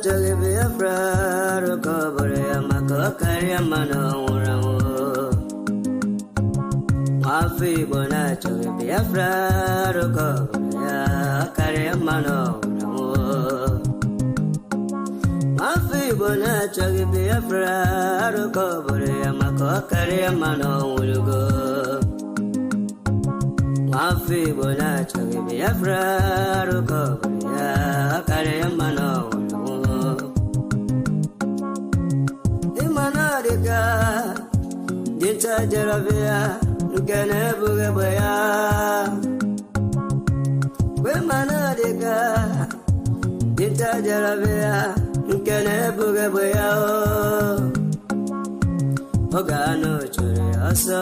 chọghị Biafra rụkọ bụrụ ya maka ọ karịa mmanụ nwụrụ anwụ. Nwafọ Igbo na-achọghị Biafra rụkọ bụrụ ya ọ karịa mmanụ nwụrụ anwụ. Nwafọ Igbo na-achọghị Biafra rụkọ bụrụ ya maka ọ karịa mmanụ nwụrụgo. Nwafọ Igbo na-achọghị Biafra rụkọ bụrụ ya ọ karịa mmanụ nwụrụ anwụ. Ịma na ọ dịka dinta jere bịa nke na-ebughị egbe ya. Ịma na ọ dịka dinta jere bịa nke na-ebughị egbe ya. Oge anụ chụrụ ya ọsọ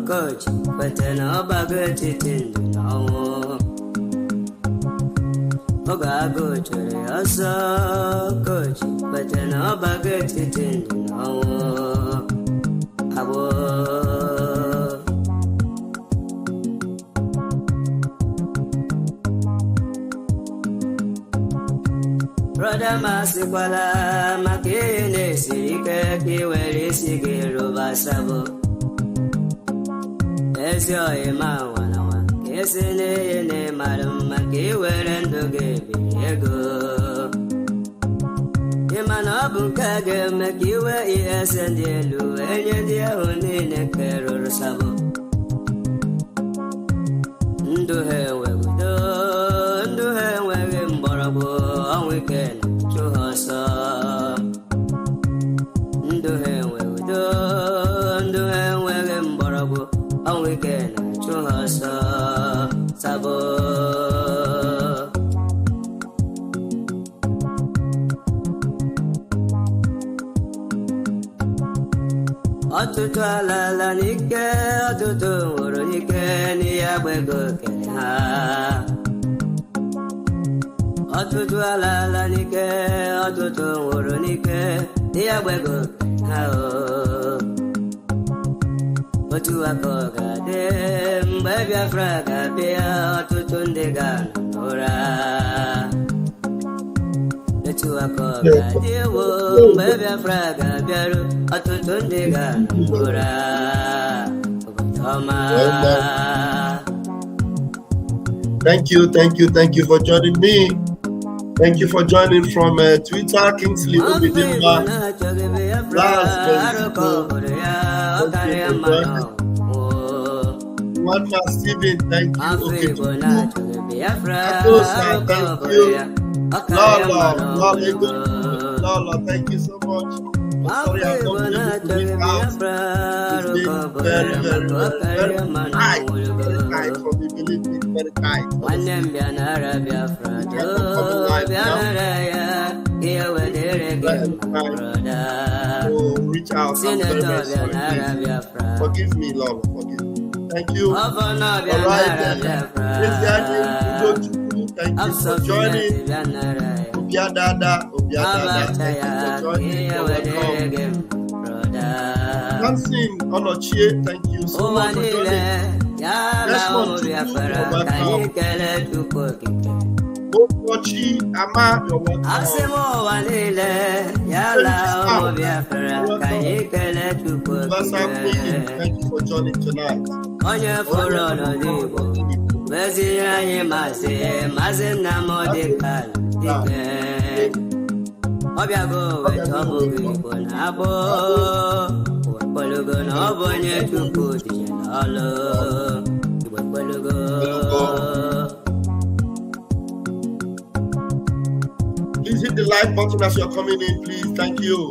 kochi kwete na ọgbago etiti ndụ na ọnwụ. Oge agụ chụrụ ya ọsọ kochi kwete na ọgbago etiti ndụ na ọnwụ. Agbo Brother masịkwala maka ihe na-esiri ike ka ị were isi gị rụba sabo. Ezi oyi ma nwananwa ka esi n'ihe na-ịmarụ mma ka ị were ndụ gị biri ego. Ịma na ọ bụ nke a ga-eme ka iwe ihe ese ndị elu enye ndị ahụ niile nke rụrụ sabo. Ndụ ha enweghị udo, ndụ ha enweghị mgbọrọgwụ, ọnwụ ike na-achụ ha ọsọ. Ndụ ha enweghị udo, ndụ ha enweghị mgbọrọgwụ, ọnwụ ike na-achụ ha ọsọ. Sabo ọtụtụ alala n'ike, ọtụtụ nwụrụ n'ike n'ihe agbego kere ha. Ọtụtụ alala n'ike, ọtụtụ nwụrụ n'ike n'ihe agbego kere ha. Otu aka ọ ga-adị mgbe Biafra ga-abịa, ọtụtụ ndị ga-anọ n'ụra. Otu aka ọ ga-adị ewo mgbe Biafra ga-abịaru, ọtụtụ ndị ga-anọ n'ụra. Obodo ọma. Thank you for joining me. Thank you for joining from Twitter, Kingsley Obidimba. One more Stephen, thank you. Okay, thank you. Lala, thank you so much. Sorry, I'm not able to reach out. It's been very tight for me, believe me, very tight. So reach out. I'm very sorry. Forgive me, Lord. Forgive me. Thank you. All right, thank you for joining. Obiadada, thank you for joining. Welcome. Dancing Onochie, thank you so much for joining. Ochi Ama, you're welcome. Thank you for joining tonight. Please hit the like button as you're coming in, please. Thank you.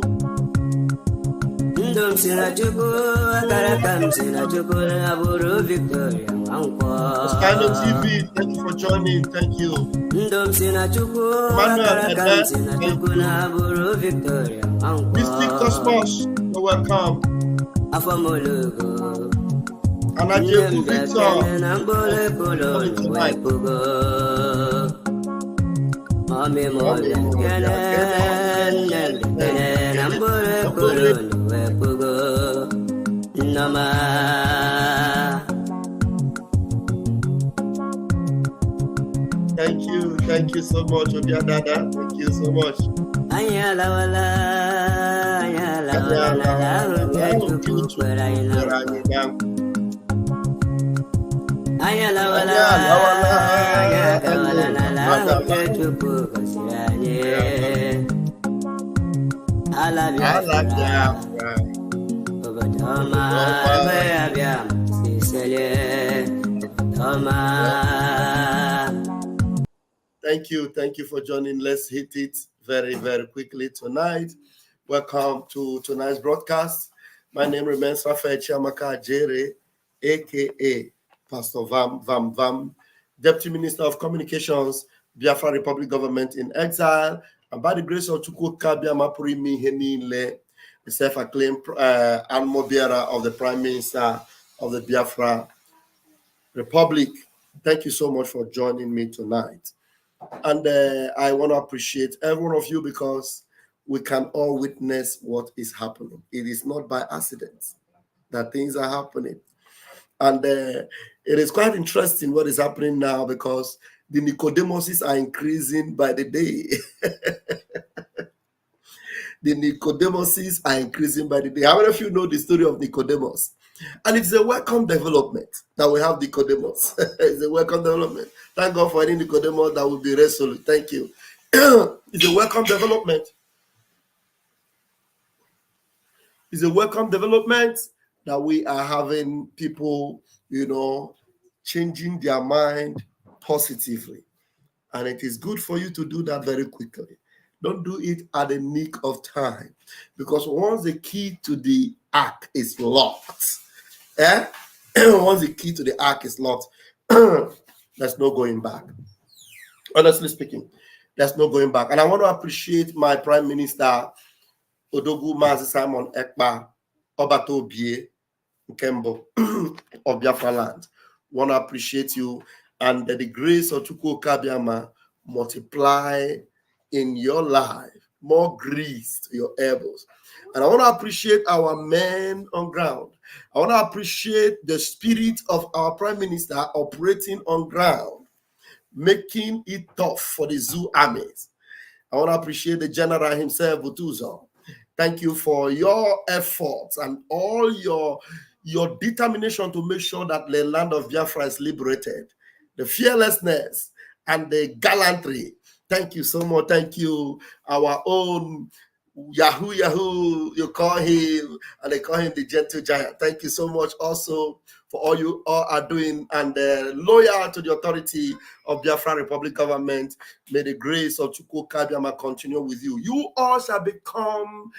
Stano TV, thank you for joining. Thank you. Manuel, thank you. Mystic Cosmos, you're welcome. Anajeku Victor, Thank you so much, Obiadada. Thank you so much. Anyala wala, anyala wala, la huketu kukweraina. Anyala wala, anyaka wala, la huketu kukweraina. Ala Biafra, Obatoma, Biafra, Sicily, Obatoma. Thank you for joining. Let's hit it very, very quickly tonight. Welcome to tonight's broadcast. My name remains Rafael Chiamaka Jere, aka Pastor Vam, Deputy Minister of Communications, Biafra Republic Government in Exile, and by the grace of Chukwu Kabia Mapuri Mihenile, the self-acclaimed Anmo bearer of the Prime Minister of the Biafra Republic. Thank you so much for joining me tonight. And I want to appreciate every one of you because we can all witness what is happening. It is not by accident that things are happening. And it is quite interesting what is happening now because the Nicodemus'S are increasing by the day. The Nicodemus'S are increasing by the day. How many of you know the story of Nicodemus? And it's a welcome development that we have Nicodemus. It's a welcome development. Thank God for any Nicodemus that will be resolute. Thank you. It's a welcome development. It's a welcome development that we are having people, changing their mind positively. And it is good for you to do that very quickly. Don't do it at the nick of time. Because once the key to the ark is locked, once the key to the ark is locked, there's no going back. Honestly speaking, there's no going back. And I want to appreciate my Prime Minister, Odogu Mazi Simon Ekpa Obatobie Nkembo of Biafra land. Want to appreciate you, and that the grace of Chukwu Kabiama multiply in your life, more grease to your elbows. And I want to appreciate our men on ground. I want to appreciate the spirit of our Prime Minister operating on ground, making it tough for the zoo armies. I want to appreciate the general himself, Butuzo. Thank you for your efforts and all your determination to make sure that the land of Biafra is liberated. The fearlessness and the gallantry. Thank you so much. Thank you, our own Yahoo, you call him, and they call him the gentle giant. Thank you so much also for all you all are doing and loyal to the authority of Biafra Republic government. May the grace of Chukwu Kabiama continue with you. You all shall become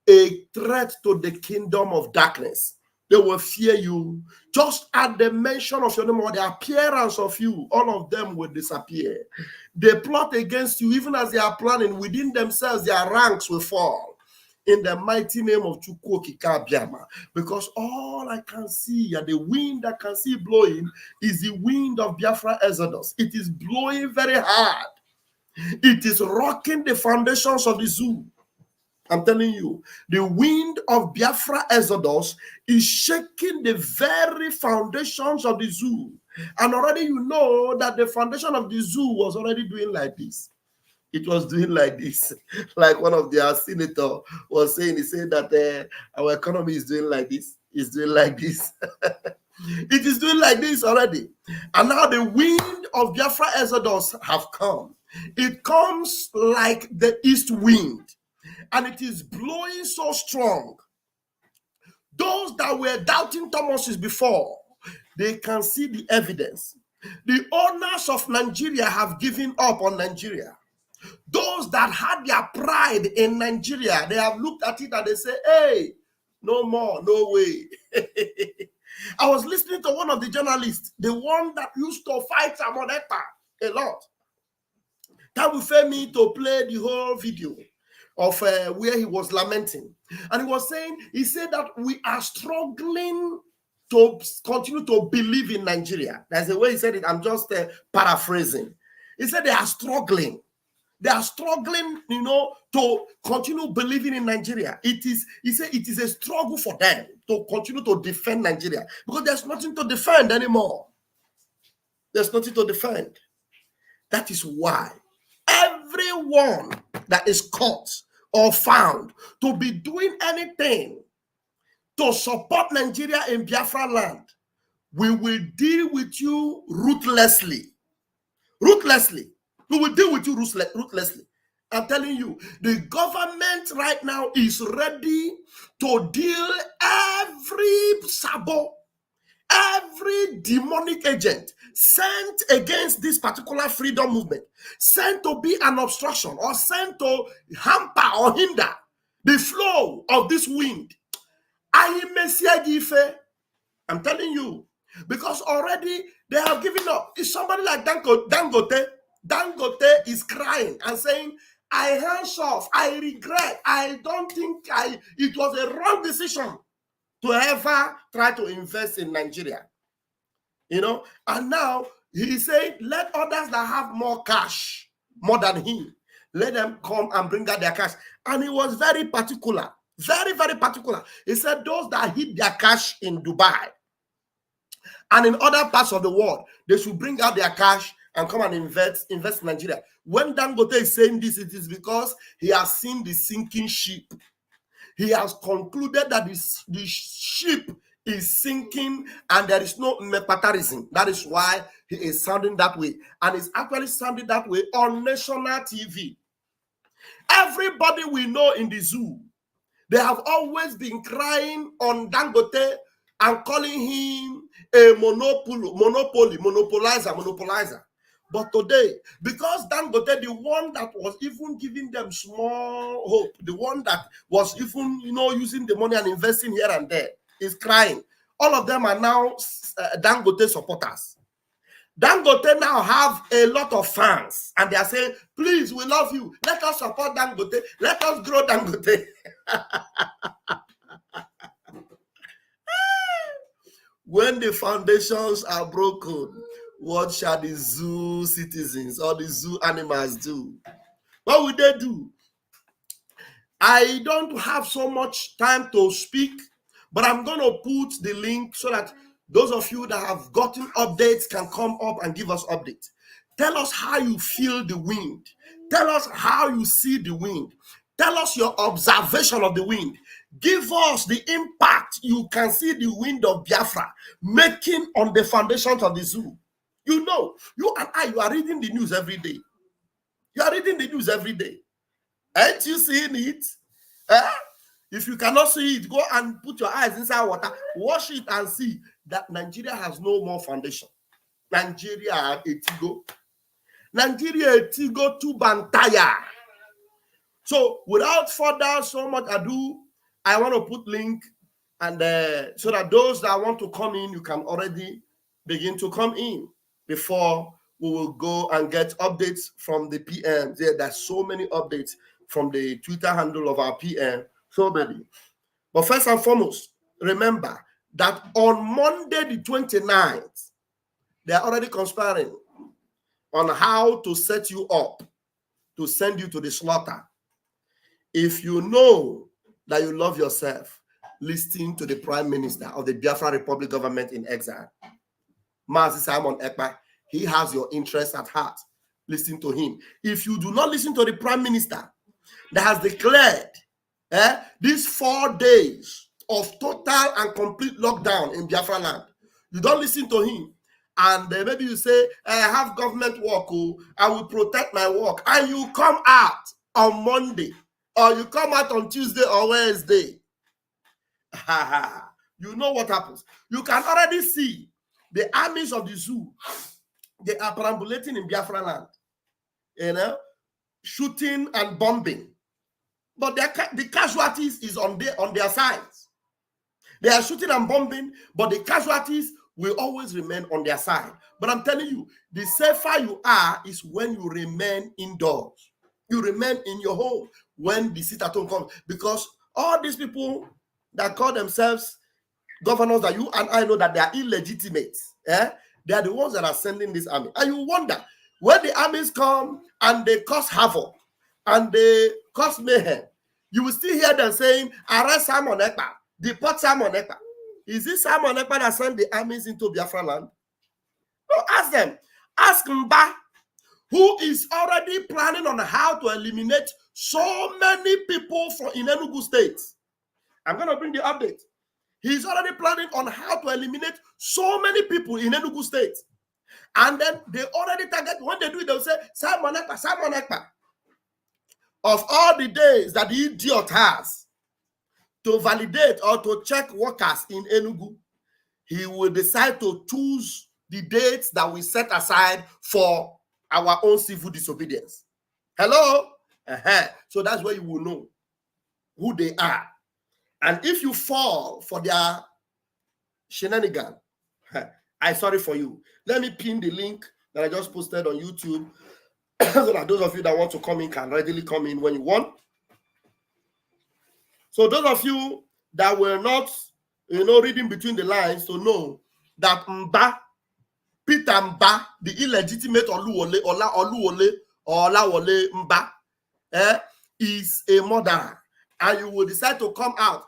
a threat to the kingdom of darkness. They will fear you. Just at the mention of your name or the appearance of you, all of them will disappear. They plot against you, even as they are planning within themselves, their ranks will fall. In the mighty name of Chukwu Kabiama. Because all I can see, and the wind I can see blowing, is the wind of Biafra Exodus. It is blowing very hard. It is rocking the foundations of the zoo. I'm telling you, the wind of Biafra Exodus is shaking the very foundations of the zoo. And already you know that the foundation of the zoo was already doing like this. It was doing like this. Like one of their senators was saying, he said that our economy is doing like this. It's doing like this. It is doing like this already. And now the wind of Biafra Exodus have come. It comes like the east wind. And it is blowing so strong. Those that were doubting Thomas before, they can see the evidence. The owners of Nigeria have given up on Nigeria. Those that had their pride in Nigeria, they have looked at it and they say, hey, no more, no way. I was listening to one of the journalists, the one that used to fight Amoneta a lot. That will fail me to play the whole video of where he was lamenting. And he was saying, he said that we are struggling to continue to believe in Nigeria. That's the way he said it. I'm just paraphrasing. He said they are struggling. They are struggling, to continue believing in Nigeria. He said it is a struggle for them to continue to defend Nigeria because there's nothing to defend anymore. There's nothing to defend. That is why everyone that is caught or found to be doing anything to support Nigeria in Biafra land, we will deal with you ruthlessly. Ruthlessly. We will deal with you ruthlessly. I'm telling you, the government right now is ready to deal every sabo, every demonic agent sent against this particular freedom movement, sent to be an obstruction or sent to hamper or hinder the flow of this wind. I'm telling you, because already they have given up. It's somebody like Dangote. Dangote is crying and saying, I hands off, I regret, I don't think it was a wrong decision to ever try to invest in Nigeria. You know, and now he said, let others that have more cash, more than him, let them come and bring out their cash. And he was very particular, very, very particular. He said those that hid their cash in Dubai and in other parts of the world, they should bring out their cash and come and invest in Nigeria. When Dangote is saying this, it is because he has seen the sinking ship. He has concluded that the ship is sinking and there is no mepatarism. That is why he is sounding that way. And he's actually sounding that way on national TV. Everybody we know in the zoo, they have always been crying on Dangote and calling him a monopolizer. But today, because Dangote, the one that was even giving them small hope, the one that was even, using the money and investing here and there, is crying. All of them are now Dangote supporters. Dangote now have a lot of fans, and they are saying, please, we love you. Let us support Dangote. Let us grow Dangote. When the foundations are broken, what shall the zoo citizens or the zoo animals do? What will they do? I don't have so much time to speak, but I'm going to put the link so that those of you that have gotten updates can come up and give us updates. Tell us how you feel the wind. Tell us how you see the wind. Tell us your observation of the wind. Give us the impact you can see the wind of Biafra making on the foundations of the zoo. You know, you and I, you are reading the news every day. You are reading the news every day. Ain't you seeing it? If you cannot see it, go and put your eyes inside water, wash it and see that Nigeria has no more foundation. Nigeria etigo. Nigeria etigo to bantaya. So without further so much ado, I want to put link and so that those that want to come in, you can already begin to come in before we will go and get updates from the PM. There's so many updates from the Twitter handle of our PM. So many. But first and foremost, remember that on Monday the 29th, they are already conspiring on how to set you up to send you to the slaughter. If you know that you love yourself, listen to the Prime Minister of the Biafra Republic government in exile, Mazi Simon Ekpa. He has your interest at heart. Listen to him. If you do not listen to the Prime Minister that has declared these 4 days of total and complete lockdown in Biafra land, you don't listen to him, and maybe you say, I have government work, I will protect my work, and you come out on Monday, or you come out on Tuesday or Wednesday, you know what happens. You can already see the armies of the zoo. They are perambulating in Biafra land, shooting and bombing. But the casualties is on their sides. They are shooting and bombing, but the casualties will always remain on their side. But I'm telling you, the safer you are is when you remain indoors. You remain in your home when the sit-at-home comes. Because all these people that call themselves governors that you and I know that they are illegitimate, they are the ones that are sending this army. And you wonder, when the armies come and they cause havoc and they cause mayhem, you will still hear them saying, arrest Simon Ekpa, deport Simon Ekpa. Is this Simon Ekpa that sent the armies into Biafra land? No, ask them. Ask Mba, who is already planning on how to eliminate so many people from in Enugu State. I'm going to bring the update. He's already planning on how to eliminate so many people in Enugu State. And then they already target, when they do it, they'll say, Simon Ekpa. Of all the days that the idiot has to validate or to check workers in Enugu, he will decide to choose the dates that we set aside for our own civil disobedience. Hello? So that's where you will know who they are. And if you fall for their shenanigan, I'm sorry for you. Let me pin the link that I just posted on YouTube so that those of you that want to come in can readily come in when you want. So those of you that were not, reading between the lines to know that Peter Mba, the illegitimate Oluwole or Olawole Mba, is a murderer. And you will decide to come out.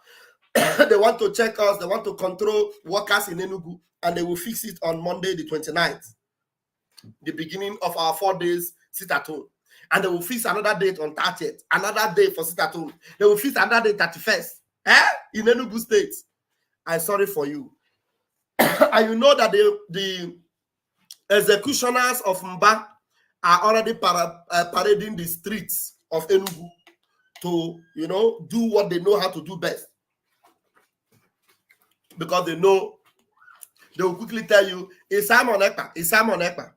They want to check us. They want to control workers in Enugu. And they will fix it on Monday, the 29th, the beginning of our 4 days sit at home. And they will fix another date on 30th, another day for sit at home. They will fix another day 31st in Enugu State. I'm sorry for you. And you know that the executioners of Mba are already parading the streets of Enugu to, do what they know how to do best. Because they know, they will quickly tell you, it's Simon Ekpa, it's Simon Ekpa.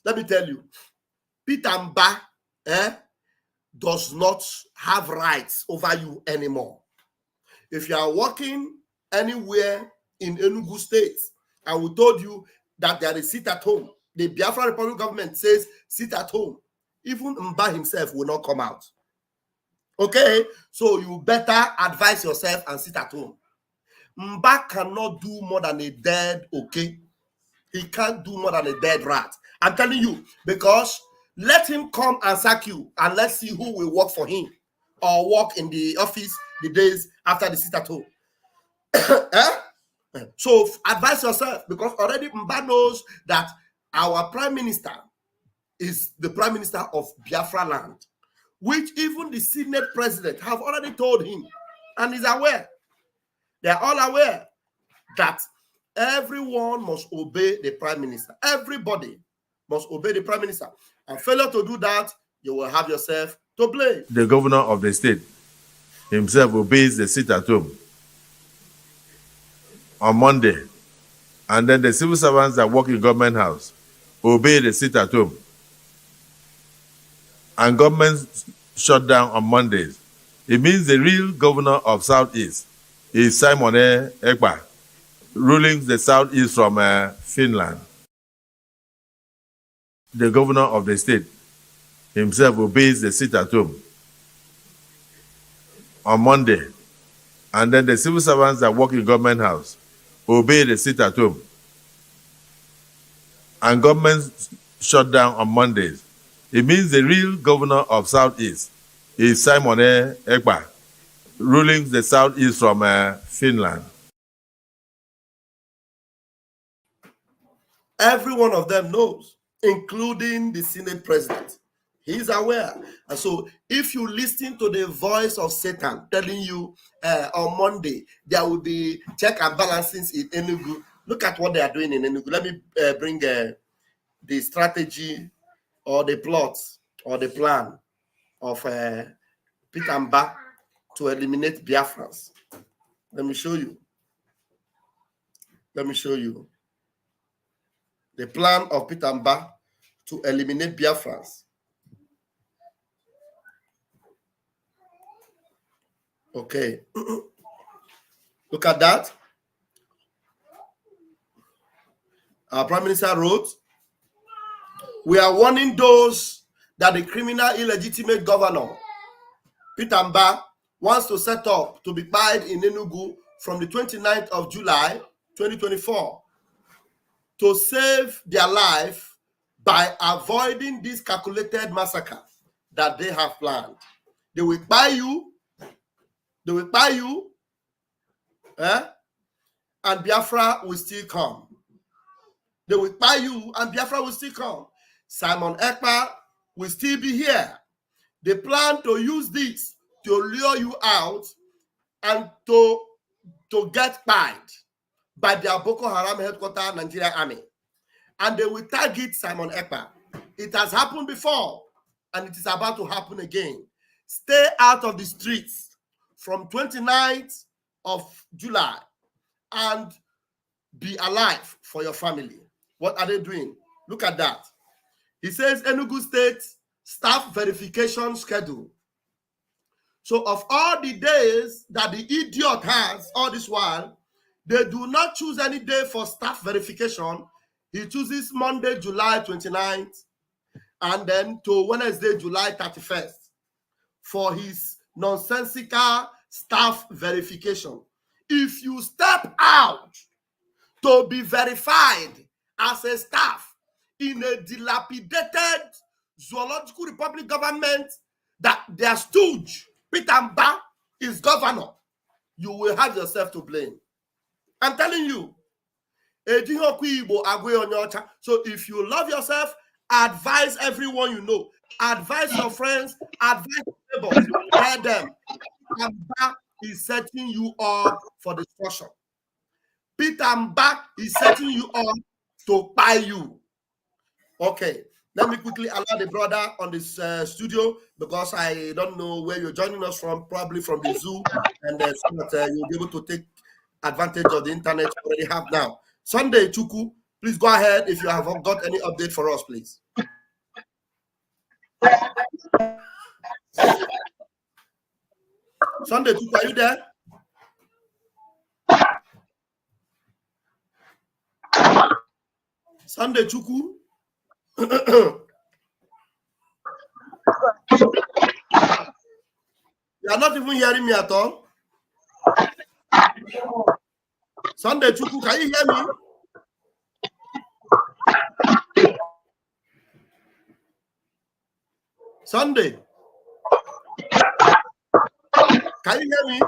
Let me tell you, Peter Mba does not have rights over you anymore. If you are working anywhere in Enugu State, and we told you that there is sit at home, the Biafra Republic government says sit at home, even Mba himself will not come out. Okay? So you better advise yourself and sit at home. Mba cannot do more than a dead, okay? He can't do more than a dead rat. I'm telling you, because let him come and sack you, and let's see who will work for him or work in the office the days after the sit at home. So advise yourself, because already Mba knows that our prime minister is the prime minister of Biafra land, which even the Senate president have already told him, and he's aware. They are all aware that everyone must obey the prime minister. Everybody must obey the prime minister. And failure to do that, you will have yourself to blame. The governor of the state himself obeys the sit at home on Monday. And then the civil servants that work in government house obey the sit at home. And government shut down on Mondays. It means the real governor of Southeast is Simon Ekpa, ruling the Southeast from Finland. The governor of the state himself obeys the sit at home on Monday. And then the civil servants that work in government house obey the sit at home. And government shut down on Mondays. It means the real governor of Southeast is Simon Ekpa, ruling the Southeast from Finland. Every one of them knows, including the Senate president. He's aware. And so if you listen to the voice of Satan telling you on Monday, there will be check and balances in Enugu, look at what they are doing in Enugu. Let me bring the strategy or the plot or the plan of Peter Mba to eliminate Biafrans. Let me show you. Let me show you. The plan of Peter Mba to eliminate Biafrans. Okay. Look at that. Our Prime Minister wrote, we are warning those that the criminal illegitimate governor, Peter Mba, wants to set up to be tried in Enugu from the 29th of July, 2024, to save their life by avoiding this calculated massacre that they have planned. They will buy you, and Biafra will still come. They will buy you, and Biafra will still come. Simon Ekpa will still be here. They plan to use this to lure you out and to get paid by their Boko Haram headquarters, Nigerian army. And they will target Simon Ekpa. It has happened before, and it is about to happen again. Stay out of the streets from 29th of July and be alive for your family. What are they doing? Look at that. He says Enugu State staff verification schedule. So of all the days that the idiot has all this while, they do not choose any day for staff verification. He chooses Monday, July 29th, and then to Wednesday, July 31st for his nonsensical staff verification. If you step out to be verified as a staff in a dilapidated zoological republic government that their stooge, Peter Mba, is governor, you will have yourself to blame. I'm telling you. So if you love yourself, advise everyone you know. Advise your friends, advise your neighbors. Tell them Mba is setting you up for destruction. Peter Mba is setting you up to buy you. Okay, let me quickly allow the brother on this studio, because I don't know where you're joining us from, probably from the zoo, and so that you'll be able to take advantage of the internet you already have now. Sunday Chuku, please go ahead if you have got any update for us, please. Sunday Chuku, are you there? Sunday Chuku? You are not even hearing me at all. Sunday Chuku, can you hear me? Sunday, can you hear me?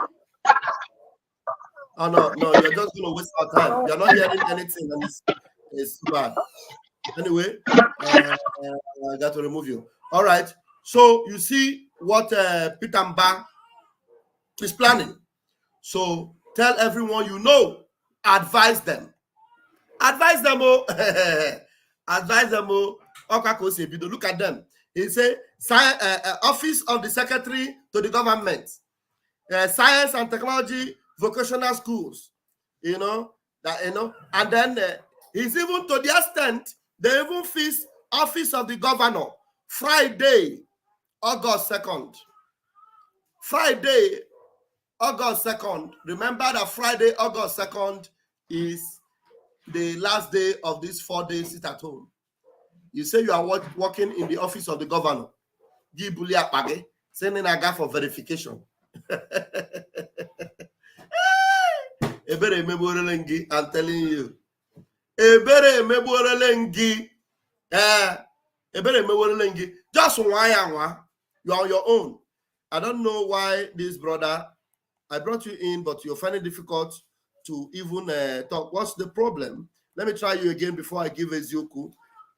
Oh no, you're just gonna waste our time. You're not hearing anything, and it's too bad. Anyway, I got to remove you. All right. So you see what Peter Mba is planning. So tell everyone you know. Advise them. Advise them. Advise them. Look at them. He said, Office of the Secretary to the Government, Science and Technology Vocational Schools. And then he's even to the extent they even feast Office of the Governor Friday, August 2nd. Friday, August 2nd. Remember that Friday, August 2nd is the last day of this 4-day sit at home. You say you are working in the office of the governor. Sending a guy for verification. I'm telling you. Just why you are on your own. I don't know why this brother, I brought you in, but you're finding it difficult to even talk. What's the problem? Let me try you again before I give Ezioku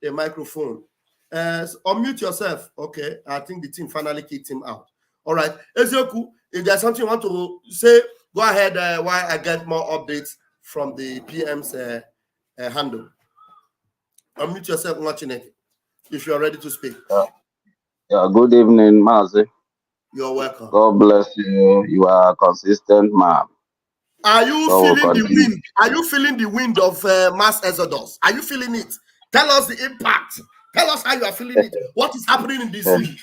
a microphone. Unmute yourself. Okay, I think the team finally kicked him out. All right, Ezioku, if there's something you want to say, go ahead while I get more updates from the PM's handle. Unmute yourself, watching it, if you're ready to speak. Yeah, good evening, Mazi. You're welcome. God bless you. You are a consistent man. Are you feeling the wind? Are you feeling the wind of mass exodus? Are you feeling it? Tell us the impact. Tell us how you are feeling it. What is happening in DC?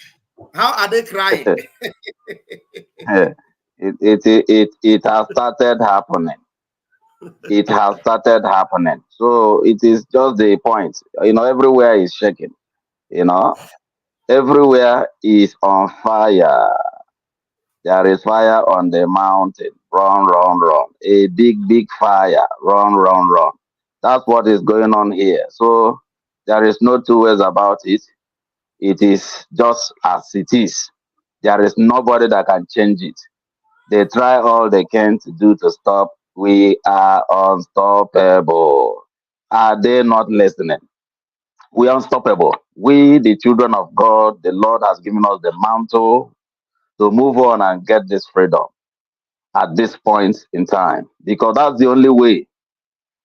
How are they crying? It has started happening. It has started happening. So it is just the point. Everywhere is shaking. Everywhere is on fire. There is fire on the mountain. Run, run, run. A big, big fire. Run, run, run. That's what is going on here. So there is no two ways about it. It is just as it is. There is nobody that can change it. They try all they can to do to stop. We are unstoppable. Are they not listening? We are unstoppable. We, the children of God, the Lord has given us the mantle to move on and get this freedom at this point in time, because that's the only way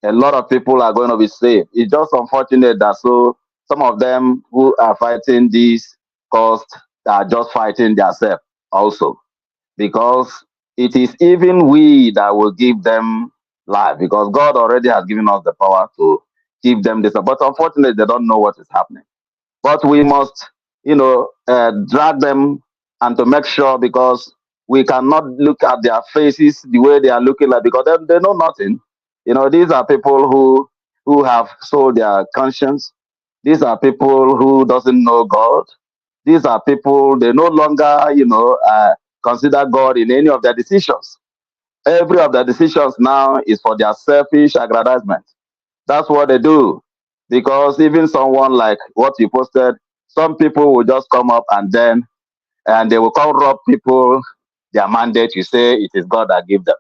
a lot of people are going to be saved. It's just unfortunate that some of them who are fighting this cause are just fighting themselves also, because it is even we that will give them life, because God already has given us the power to give them this. But unfortunately, they don't know what is happening. But we must, drag them and to make sure, because we cannot look at their faces the way they are looking like, because they know nothing. These are people who have sold their conscience. These are people who doesn't know God. These are people, they no longer, consider God in any of their decisions. Every of their decisions now is for their selfish aggrandizement. That's what they do. Because even someone like what you posted, some people will just come up and they will come rob people their mandate. You say it is God that give them.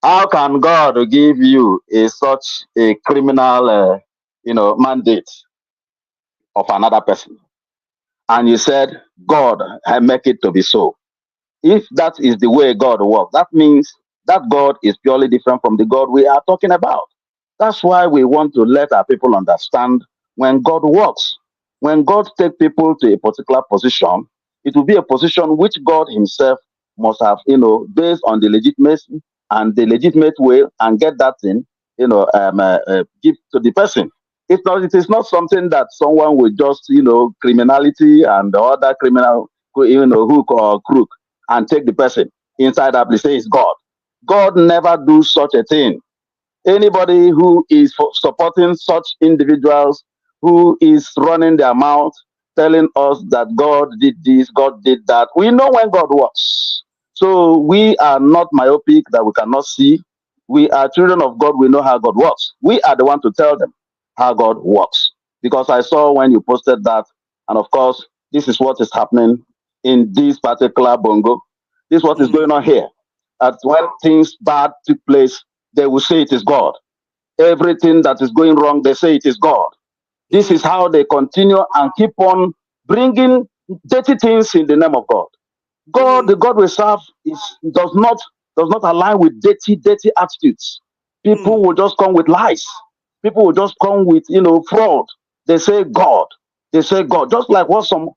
How can God give you such a criminal, mandate of another person? And you said, God, I make it to be so. If that is the way God works, that means that God is purely different from the God we are talking about. That's why we want to let our people understand when God works. When God takes people to a particular position, it will be a position which God himself must have, based on the legitimacy and the legitimate way, and get that thing, give to the person. It is not something that someone will just, criminality and other criminal, hook or crook, and take the person inside that place, say it's God. God never do such a thing. Anybody who is supporting such individuals, who is running their mouth, telling us that God did this, God did that, we know when God works. So we are not myopic that we cannot see. We are children of God. We know how God works. We are the one to tell them how God works. Because I saw when you posted that, and of course, this is what is happening in this particular bongo. This is what is going on here. That when things bad took place, they will say it is God. Everything that is going wrong, they say it is God. This is how they continue and keep on bringing dirty things in the name of God. God, the God we serve, does not align with dirty attitudes. People will just come with lies. People will just come with fraud. They say God. They say God. Just like what some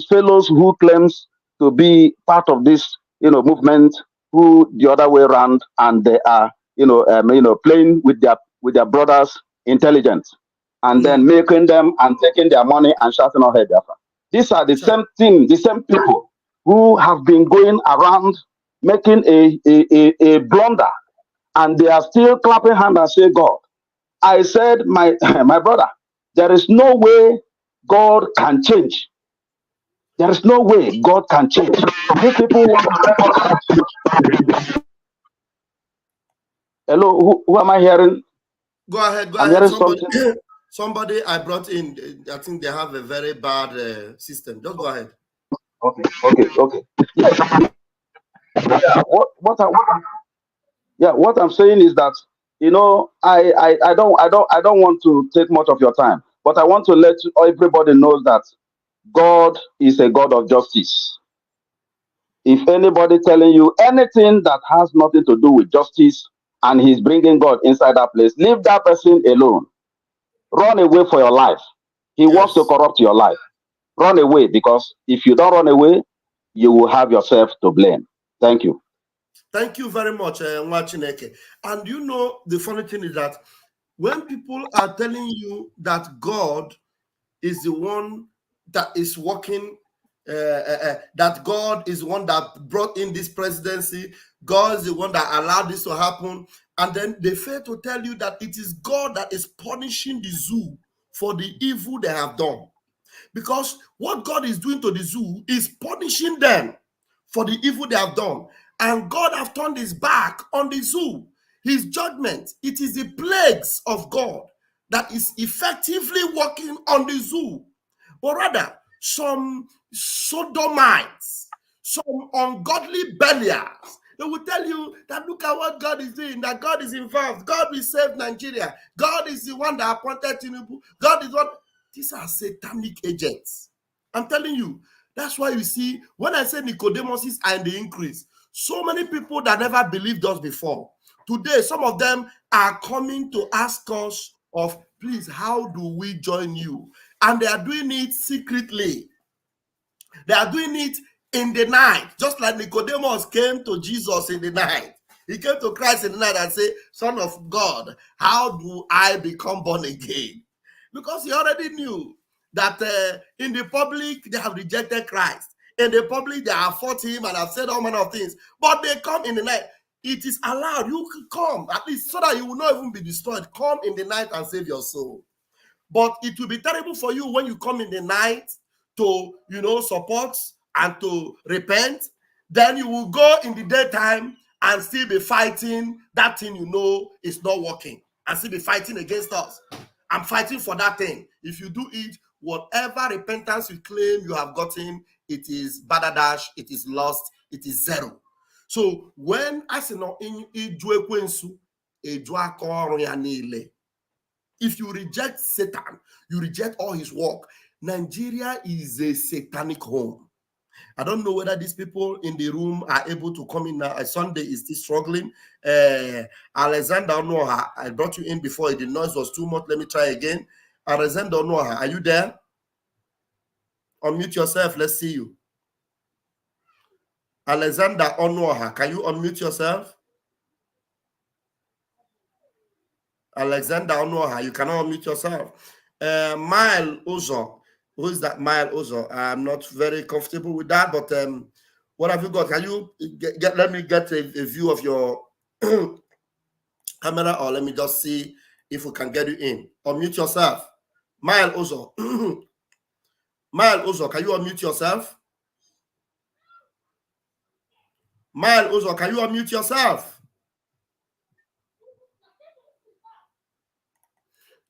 fellows who claims to be part of this movement, who the other way around, and they are playing with their brothers' intelligence, and then making them and taking their money and shouting out, "Hey, Biafra." These are the same thing, the same people who have been going around making a blunder, and they are still clapping hands and say God. I said, my brother, there is no way God can change. There is no way God can change. These people want to. Hello, who am I hearing? Go ahead. I'm hearing something. Somebody I brought in, I think they have a very bad system. Just go ahead. Okay. What I'm saying is that I don't want to take much of your time, but I want to let everybody know that God is a God of justice. If anybody telling you anything that has nothing to do with justice and he's bringing God inside that place, leave that person alone. Run away for your life. He wants to corrupt your life. Run away, because if you don't run away, you will have yourself to blame. Thank you. Thank you very much, Nwachineke. And the funny thing is that when people are telling you that God is the one that is working, that God is the one that brought in this presidency, God is the one that allowed this to happen, and then they fail to tell you that it is God that is punishing the zoo for the evil they have done. Because what God is doing to the zoo is punishing them for the evil they have done. And God has turned his back on the zoo. His judgment, it is the plagues of God that is effectively working on the zoo. But rather, some sodomites, some ungodly Belials, they will tell you that look at what God is doing, that God is involved. God will save Nigeria. God is the one that appointed Tinubu. God is what. These are satanic agents. I'm telling you. That's why you see, when I say Nicodemus'S are in the increase, so many people that never believed us before, today, some of them are coming to ask us of, please, how do we join you? And they are doing it secretly. They are doing it in the night, just like Nicodemus came to Jesus in the night. He came to Christ in the night and said, Son of God, how do I become born again? Because he already knew that in the public, they have rejected Christ. In the public, they have fought him and have said all manner of things. But they come in the night. It is allowed. You can come, at least so that you will not even be destroyed. Come in the night and save your soul. But it will be terrible for you when you come in the night to, support and to repent. Then you will go in the daytime and still be fighting that thing is not working, and still be fighting against us. I'm fighting for that thing. If you do it, whatever repentance you claim you have gotten, it is badadash, it is lost, it is zero. So when I say no in if you reject Satan, you reject all his work. Nigeria is a satanic home. I don't know whether these people in the room are able to come in now. Sunday is still struggling. Alexander Noah, I brought you in before. The noise was too much. Let me try again. Alexander Noah, are you there? Unmute yourself. Let's see you. Alexander Onoha, can you unmute yourself? Alexander Onoha, you cannot unmute yourself. Mile Ozo, who is that Mile Ozo? I'm not very comfortable with that, but what have you got? Can you let me get a view of your camera, or let me just see if we can get you in. Unmute yourself. Mile Ozo. Mile Ozo, can you unmute yourself? Mile Ozo, can you unmute yourself?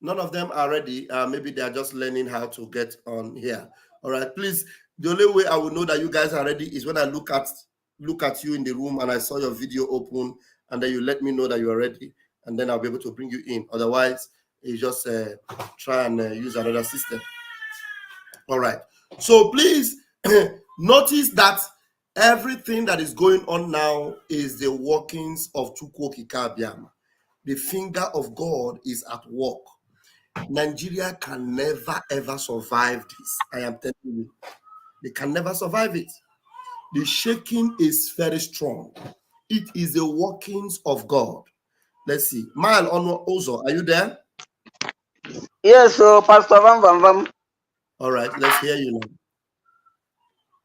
None of them are ready. Maybe they are just learning how to get on here. All right, please. The only way I will know that you guys are ready is when I look at you in the room and I saw your video open, and then you let me know that you are ready, and then I'll be able to bring you in. Otherwise, you just try and use another system. All right. So please notice that everything that is going on now is the workings of Chukwu Kabiama. The finger of God is at work. Nigeria can never ever survive this. I am telling you, they can never survive it. The shaking is very strong. It is the workings of God. Let's see. Mile Ono Ozo, are you there? Yes, so Pastor Van Van Van. All right, let's hear you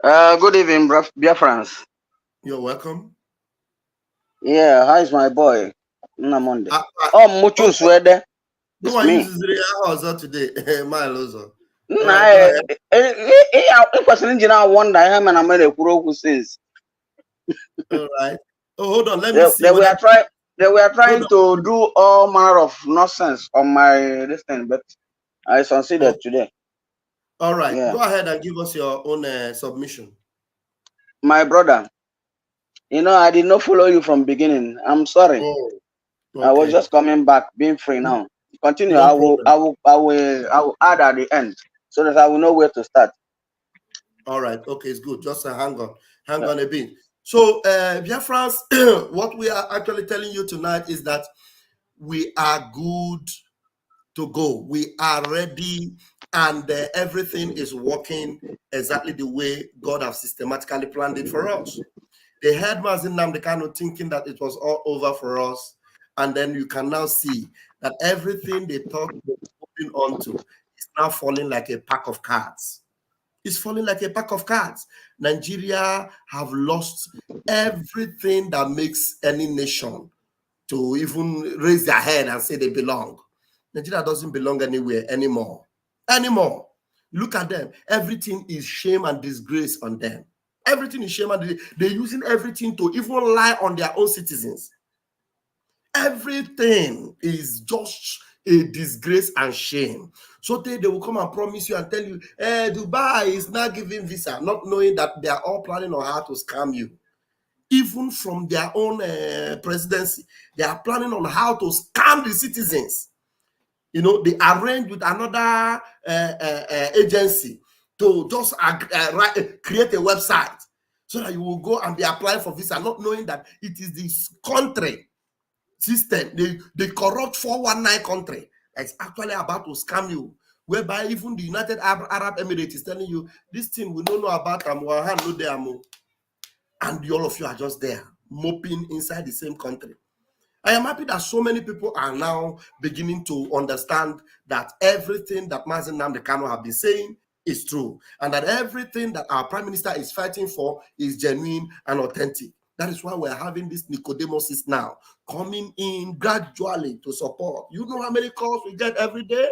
now. Good evening, Biafrans. You're welcome. Yeah, how is my boy? Monday. Muchus weather. Who are you using today? Mile Ozo. It was an engineer wonder him and I made a pro who says. All right. Oh, hold on. Let me see. They were trying to do all manner of nonsense on my listing, but I succeeded today. All right. Yeah. Go ahead and give us your own submission. My brother, I did not follow you from beginning. I'm sorry. Oh, okay. I was just coming back, being free now. Continue. No I will add at the end so that I will know where to start. All right. Okay, it's good. Just hang on a bit. So, Biafrans, what we are actually telling you tonight is that we are good to go. We are ready, and everything is working exactly the way God has systematically planned it for us. They had Mazin Namdekano thinking that it was all over for us, and then you can now see that everything they thought they were holding on to is now falling like a pack of cards. It's falling like a pack of cards. Nigeria have lost everything that makes any nation to even raise their head and say they belong. Nigeria doesn't belong anywhere anymore. Look at them. Everything is shame and disgrace on them. Everything is shame and disgrace. They're using everything to even lie on their own citizens. Everything is just a disgrace and shame. So they will come and promise you and tell you, Dubai is not giving visa, not knowing that they are all planning on how to scam you. Even from their own presidency, they are planning on how to scam the citizens. You know, they arranged with another agency to just create a website so that you will go and be applying for visa, not knowing that it is this country system, the corrupt 419 country that's actually about to scam you, whereby even the United Arab Emirates is telling you this thing we don't know about them, and all of you are just there moping inside the same country. I am happy that so many people are now beginning to understand that everything that Mazi Nnamdi Kanu have been saying is true, and that everything that our Prime Minister is fighting for is genuine and authentic. That is why we're having this Nicodemus'S now coming in gradually to support. You know how many calls we get every day?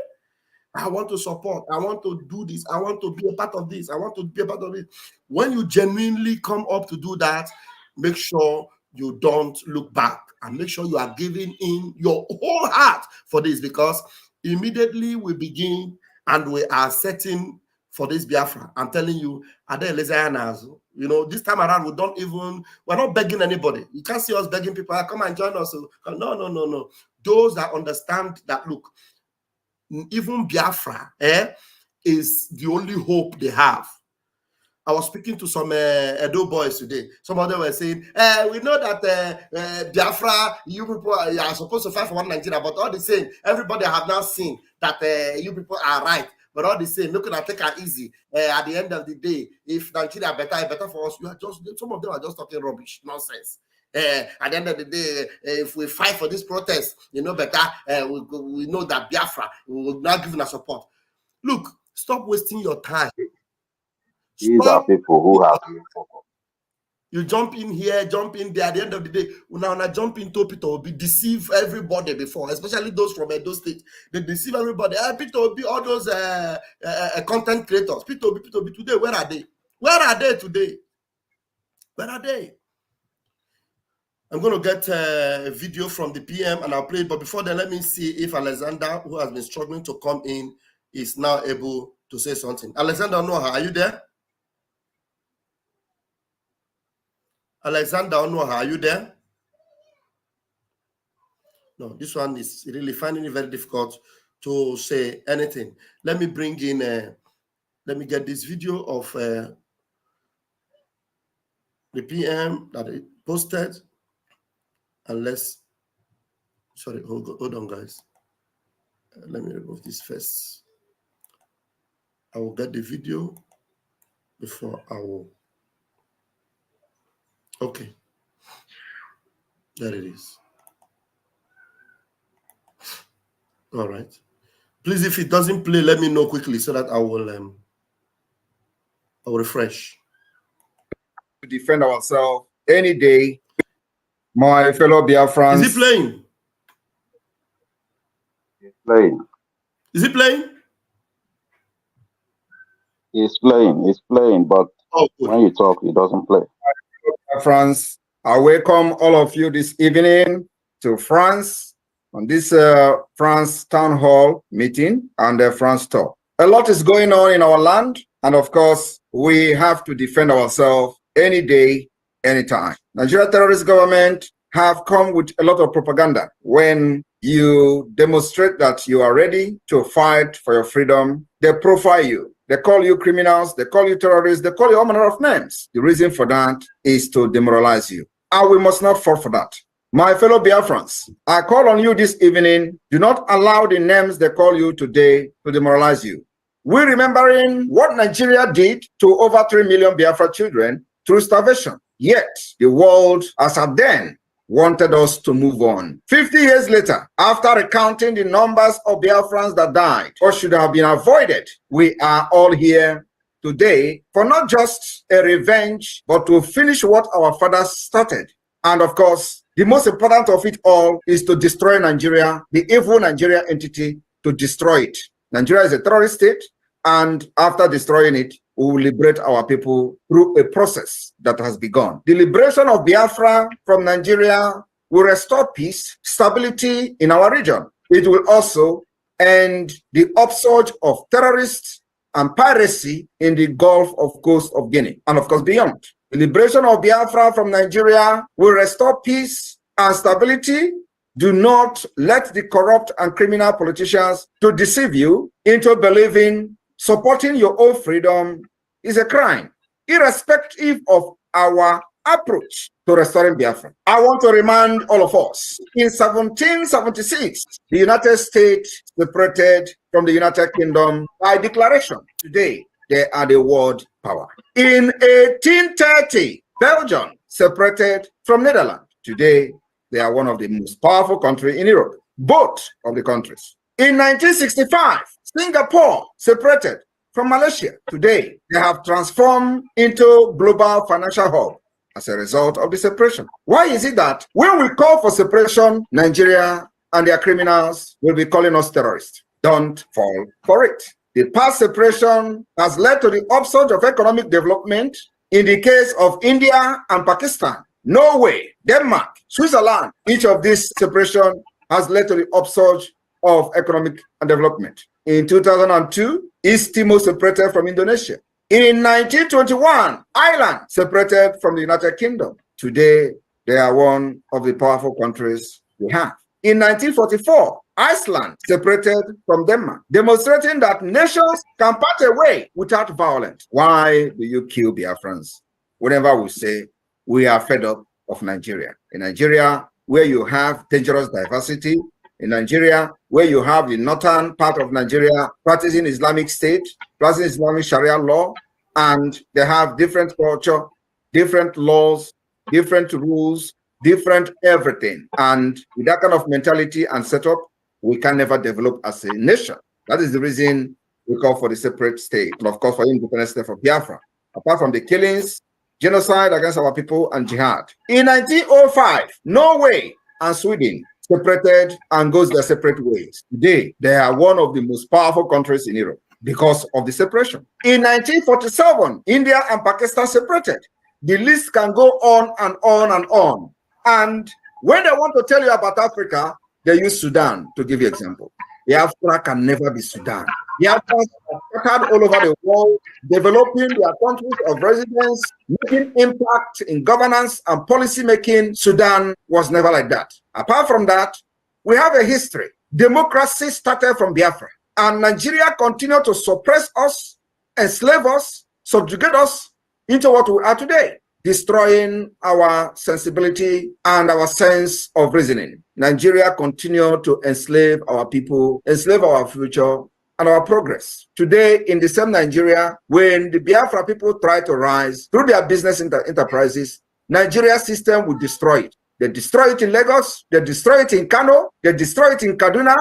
I want to support. I want to do this. I want to be a part of this. I want to be a part of it. When you genuinely come up to do that, make sure you don't look back and make sure you are giving in your whole heart for this, because immediately we begin and we are setting for this Biafra. I'm telling you, you know, this time around, we're not begging anybody. You can't see us begging people, come and join us. No. Those that understand that, look, even Biafra is the only hope they have. I was speaking to some Edo boys today. Some of them were saying, we know that Biafra, you people are supposed to fight for one Nigeria, but all the same, everybody have now seen that you people are right. But all the same, look at take it easy. At the end of the day, if Nigeria better for us, you are just, some of them are just talking rubbish, nonsense. At the end of the day, if we fight for this protest, you know better, we know that Biafra will not give us support. Look, stop wasting your time. These are people who have. You jump in here, jump in there. At the end of the day, when I jump into Peter Obi, deceive everybody before, especially those from Edo State. They deceive everybody. Peter Obi, all those content creators. Peter Obi today, where are they? Where are they today? Where are they? I'm going to get a video from the PM and I'll play it. But before then, let me see if Alexander, who has been struggling to come in, is now able to say something. Alexander Onoha, are you there? Alexander Onoha, are you there? No, this one is really finding it very difficult to say anything. Let me bring in, let me get this video of the PM that it posted. And let's, sorry, hold on, guys. Let me remove this first. I will get the video before I will. Okay. There it is. All right. Please, if it doesn't play, let me know quickly so that I will refresh. To defend ourselves any day, my fellow Biafrans. Is it playing? It's playing. Is it playing? It's playing, but when you talk, it doesn't play. France, I welcome all of you this evening to France on this France Town Hall meeting and the France talk. A lot is going on in our land, and of course, we have to defend ourselves any day, anytime. Nigeria terrorist government have come with a lot of propaganda. When you demonstrate that you are ready to fight for your freedom, they profile you. They call you criminals, they call you terrorists, they call you all manner of names. The reason for that is to demoralize you. And we must not fall for that. My fellow Biafrans, I call on you this evening, do not allow the names they call you today to demoralize you. We're remembering what Nigeria did to over 3 million Biafra children through starvation. Yet, the world, as at then, wanted us to move on. 50 years later, after recounting the numbers of Biafrans that died or should have been avoided, we are all here today for not just a revenge, but to finish what our fathers started. And of course, the most important of it all is to destroy Nigeria, the evil Nigeria entity, to destroy it. Nigeria is a terrorist state, and after destroying it, we will liberate our people through a process that has begun. The liberation of Biafra from Nigeria will restore peace, stability in our region. It will also end the upsurge of terrorists and piracy in the Gulf of Coast of Guinea, and of course beyond. The liberation of Biafra from Nigeria will restore peace and stability Do not let the corrupt and criminal politicians to deceive you into believing supporting your own freedom is a crime, irrespective of our approach to restoring Biafra. I want to remind all of us, in 1776, the United States separated from the United Kingdom by declaration. Today, they are the world power. In 1830, Belgium separated from Netherlands. Today, they are one of the most powerful countries in Europe, both of the countries. In 1965, Singapore separated from Malaysia. Today, they have transformed into global financial hub as a result of the separation. Why is it that when we call for separation, Nigeria and their criminals will be calling us terrorists? Don't fall for it. The past separation has led to the upsurge of economic development in the case of India and Pakistan, Norway, Denmark, Switzerland. Each of these separation has led to the upsurge of economic development. In 2002, East Timor separated from Indonesia. In 1921, Ireland separated from the United Kingdom. Today, they are one of the powerful countries we have. In 1944, Iceland separated from Denmark, demonstrating that nations can part away without violence. Why do you kill Biafrans? Whenever we say we are fed up of Nigeria. In Nigeria, where you have dangerous diversity, in Nigeria, where you have the northern part of Nigeria practicing Islamic State, practicing Islamic Sharia law, and they have different culture, different laws, different rules, different everything. And with that kind of mentality and setup, we can never develop as a nation. That is the reason we call for the separate state, and of course for independent state of Biafra. Apart from the killings, genocide against our people, and jihad. In 1905, Norway and Sweden separated and goes their separate ways. Today, they are one of the most powerful countries in Europe because of the separation. In 1947, India and Pakistan separated. The list can go on and on and on. And when they want to tell you about Africa, they use Sudan to give you an example. Biafra can never be Sudan. Biafrans are scattered all over the world, developing their countries of residence, making impact in governance and policy making. Sudan was never like that. Apart from that, we have a history. Democracy started from Biafra, and Nigeria continued to suppress us, enslave us, subjugate us into what we are today, destroying our sensibility and our sense of reasoning. Nigeria continued to enslave our people, enslave our future, and our progress. Today, in the same Nigeria, when the Biafra people try to rise through their business enterprises, Nigeria system will destroy it. They destroy it in Lagos, they destroy it in Kano, they destroy it in Kaduna,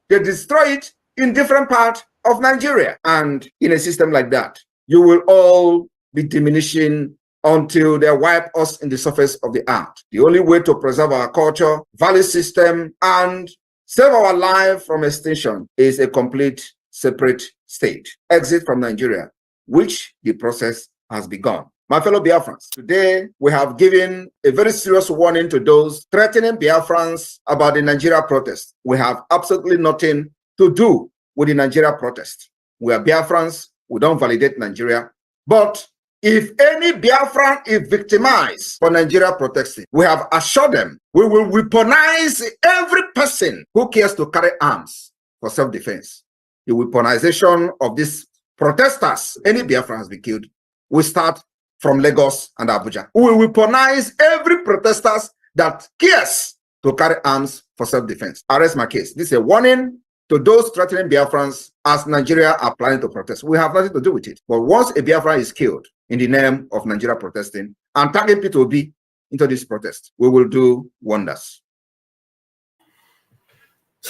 they destroy it in different parts of Nigeria. And in a system like that, you will all be diminishing until they wipe us in the surface of the earth. The only way to preserve our culture, value system, and save our life from extinction is a complete separate state. Exit from Nigeria, which the process has begun. My fellow Biafrans, today we have given a very serious warning to those threatening Biafrans about the Nigeria protest. We have absolutely nothing to do with the Nigeria protest. We are Biafrans, we don't validate Nigeria. But if any Biafran is victimized for Nigeria protesting, we have assured them we will weaponize every person who cares to carry arms for self-defense. The weaponization of these protesters, any Biafran has been killed, will start from Lagos and Abuja. We will weaponize every protesters that cares to carry arms for self-defense. I rest my case. This is a warning to those threatening Biafrans as Nigeria are planning to protest. We have nothing to do with it. But once a Biafran is killed in the name of Nigeria protesting and target P2B into this protest, we will do wonders.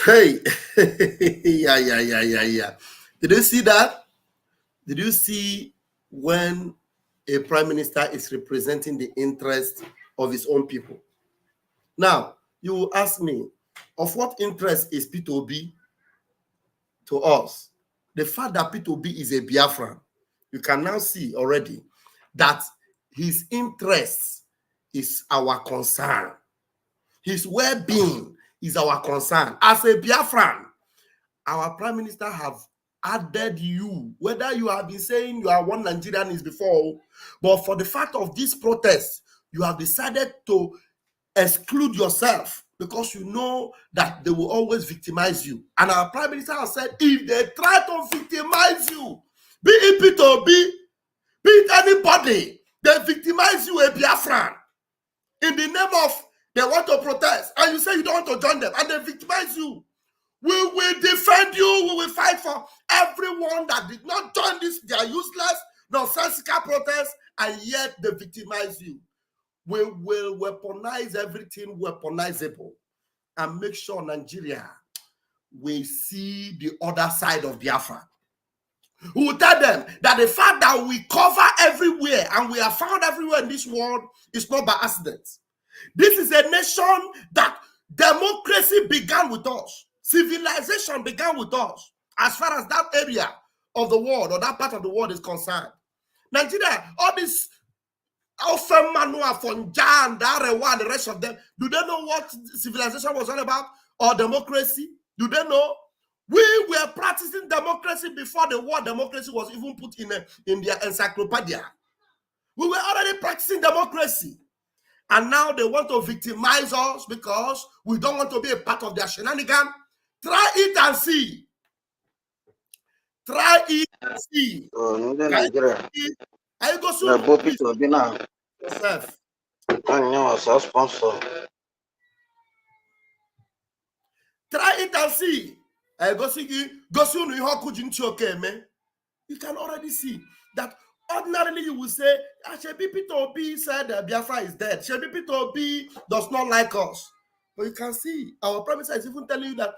Hey, yeah. Did you see that? Did you see when a prime minister is representing the interest of his own people? Now, you will ask me, of what interest is P2B to us? The fact that P2B is a Biafran, you can now see already that his interest is our concern. His well-being is our concern. As a Biafran, our prime minister have added you, whether you have been saying you are one Nigerian is before, but for the fact of this protest, you have decided to exclude yourself because you know that they will always victimize you. And our Prime Minister has said, if they try to victimize you, be it P2B, be it anybody, they victimize you, a Biafran, in the name of they want to protest, and you say you don't want to join them, and they victimize you. We will defend you. We will fight for everyone that did not join this, their useless, nonsensical protest, and yet they victimize you. We will weaponize everything weaponizable and make sure Nigeria will see the other side of Biafra. We will tell them that the fact that we cover everywhere and we are found everywhere in this world is not by accident. This is a nation that democracy began with us. Civilization began with us as far as that area of the world or that part of the world is concerned. Nigeria, all this Ofem Manua, Fonja, and Darewa, and the rest of them, do they know what civilization was all about or democracy? Do they know? We were practicing democracy before the word democracy was even put in their encyclopedia. We were already practicing democracy. And now they want to victimize us because we don't want to be a part of their shenanigan. Try it and see. Try it and see. I go soon. Yourself. Try it and see. I go see. Go soon. You can already see that. Ordinarily, you will say, Shebi P2B said Biafra is dead. Shebi P2B does not like us. But you can see, our Prime Minister is even telling you that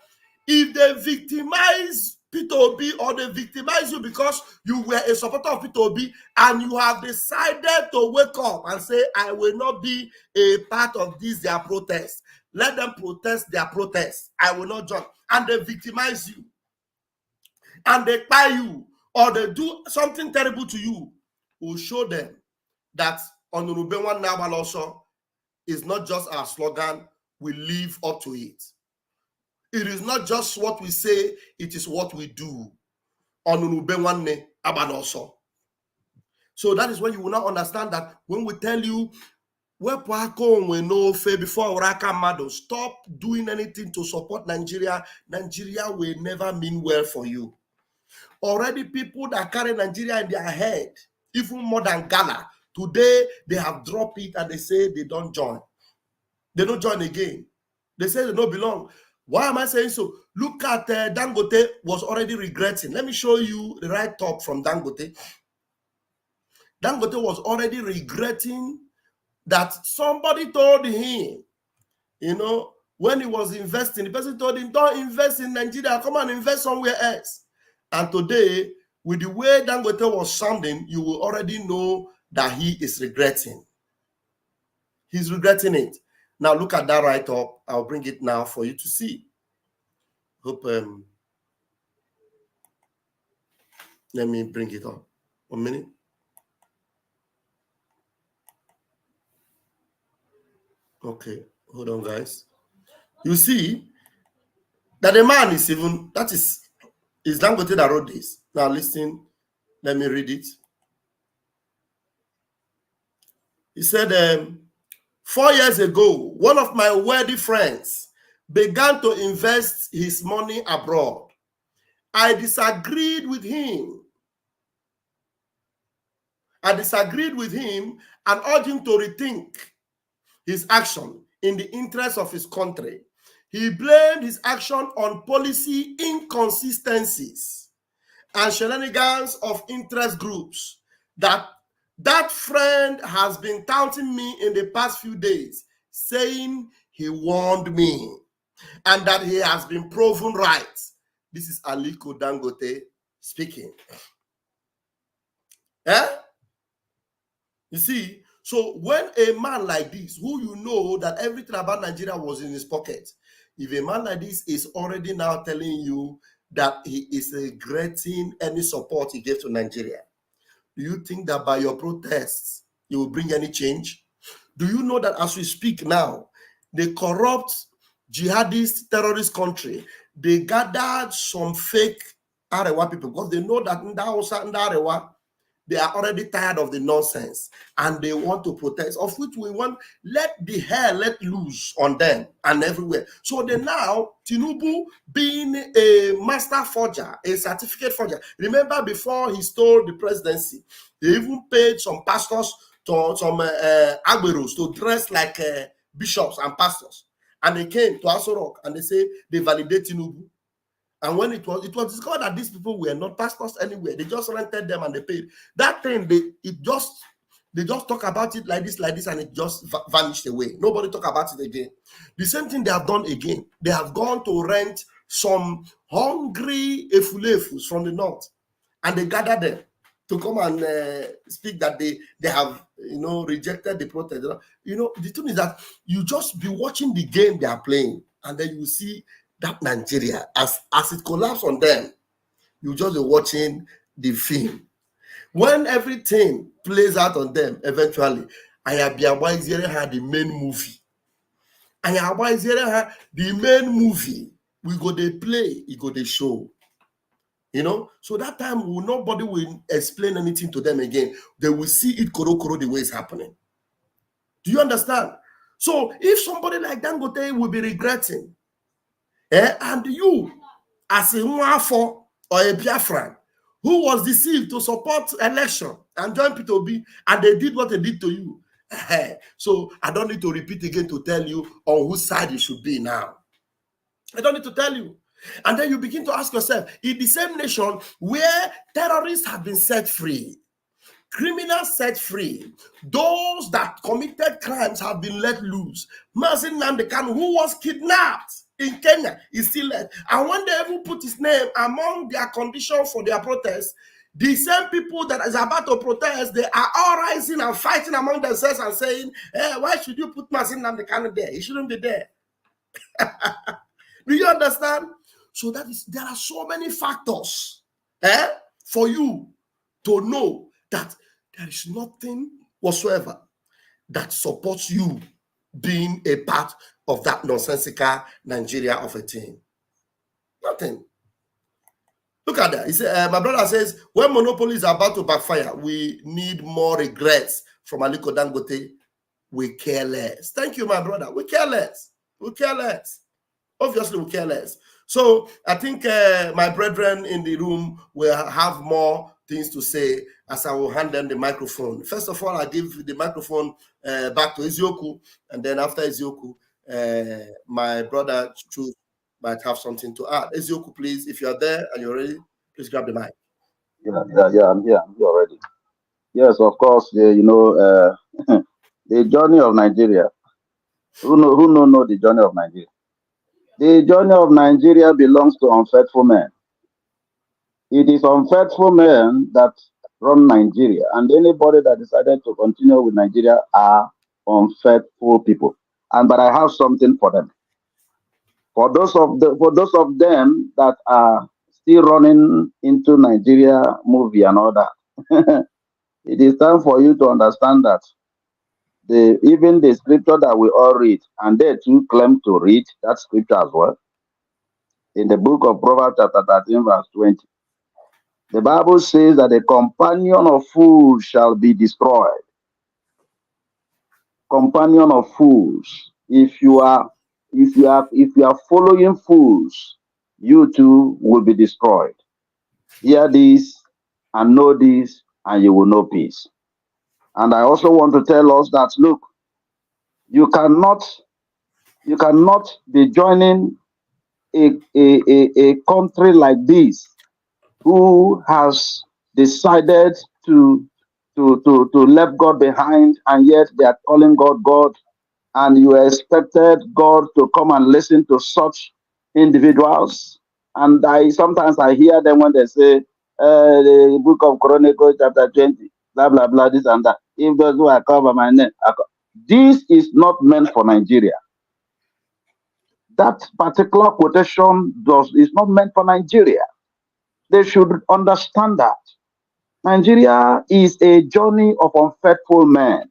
if they victimize P2B or they victimize you because you were a supporter of P2B and you have decided to wake up and say, I will not be a part of this, their protest. Let them protest their protest. I will not join. And they victimize you. And they buy you. Or they do something terrible to you. Will show them that Onurubenwan Nabal also is not just our slogan, we live up to it. It is not just what we say, it is what we do. Onurubenwan Nabal also. So that is when you will not understand that when we tell you, stop doing anything to support Nigeria, Nigeria will never mean well for you. Already people that carry Nigeria in their head, even more than Ghana, today they have dropped it and they say they don't join. They don't join again. They say they don't belong. Why am I saying so? Look at Dangote was already regretting. Let me show you the right top from Dangote. Dangote was already regretting that somebody told him, you know, when he was investing, the person told him, don't invest in Nigeria, come and invest somewhere else. And today, with the way Dangote was sounding, you will already know that he is regretting. He's regretting it. Now look at that right up. I'll bring it now for you to see. Hope let me bring it up. 1 minute. Okay, hold on, guys. You see that the man is even, that is Dangote that wrote this. Now listen, let me read it. He said, 4 years ago, one of my wealthy friends began to invest his money abroad. I disagreed with him. and urged him to rethink his action in the interest of his country. He blamed his action on policy inconsistencies and shenanigans of interest groups that friend has been taunting me in the past few days, saying he warned me and that he has been proven right. This is Aliko Dangote speaking. You see, so when a man like this, who you know that everything about Nigeria was in his pocket, if a man like this is already now telling you that he is regretting any support he gave to Nigeria, do you think that by your protests, you will bring any change? Do you know that as we speak now, the corrupt, jihadist, terrorist country, they gathered some fake Arewa people because they know that in Arewa, They are already tired of the nonsense and they want to protest, of which we want, let the hell let loose on them and everywhere. So they now, Tinubu being a master forger, a certificate forger. Remember before he stole the presidency, they even paid some pastors, to some agberos to dress like bishops and pastors. And they came to Aso Rock and they say they validate Tinubu. And when it was discovered that these people were not pastors anywhere, they just rented them and they paid. That thing, they just talk about it like this, and it just vanished away. Nobody talk about it again. The same thing they have done again. They have gone to rent some hungry efulefus from the north, and they gather them to come and speak that they have, rejected the protest. The thing is that you just be watching the game they are playing, and then you see that Nigeria, as it collapsed on them, you just be watching the film. When everything plays out on them, eventually, Ayabiawa Izere had the main movie. Ayabiawa Izere had the main movie. We go they play, we go they show. So that time nobody will explain anything to them again. They will see it koro the way it's happening. Do you understand? So if somebody like Dangote will be regretting, and you, as a Nwafo or a Biafran, who was deceived to support election and join P2B, and they did what they did to you. So I don't need to repeat again to tell you on whose side you should be now. I don't need to tell you. And then you begin to ask yourself, in the same nation where terrorists have been set free, criminals set free, those that committed crimes have been let loose. Mazin Nnamdi Kanu, who was kidnapped in Kenya, is still left. And when they even put his name among their conditions for their protest, the same people that is about to protest, they are all rising and fighting among themselves and saying, why should you put Mazin Nnamdi Kanu there? He shouldn't be there. Do you understand? So there are so many factors for you to know that there is nothing whatsoever that supports you being a part of that nonsensical Nigeria of a thing. Nothing. Look at that. He said, my brother says, when monopoly is about to backfire, we need more regrets from Aliko Dangote. We care less. Thank you, my brother. We care less. We care less. Obviously, we care less. So I think my brethren in the room will have more things to say as I will hand them the microphone. First of all, I give the microphone back to Ezioku, and then after Ezioku, my brother Chu might have something to add. Ezioku, please, if you are there and you're ready, please grab the mic. Yeah, I'm here already. Yes, of course, the journey of Nigeria. Who know the journey of Nigeria? The journey of Nigeria belongs to unfaithful men. It is unfaithful men that run Nigeria, and anybody that decided to continue with Nigeria are unfaithful people. But I have something for them. For those of them that are still running into Nigeria movie and all that, it is time for you to understand that even the scripture that we all read, and they too claim to read that scripture as well, in the book of Proverbs chapter 13 verse 20, the Bible says that the companion of fools shall be destroyed. Companion of fools. If you are following fools, you too will be destroyed. Hear this and know this, and you will know peace. And I also want to tell us that, look, you cannot be joining a country like this who has decided to left God behind, and yet they are calling God God, and you expected God to come and listen to such individuals. And sometimes I hear them when they say the book of Chronicles chapter 20, blah blah blah, this and that. If those who are called by my name, this is not meant for Nigeria. That particular quotation is not meant for Nigeria. They should understand that Nigeria is a journey of unfaithful men.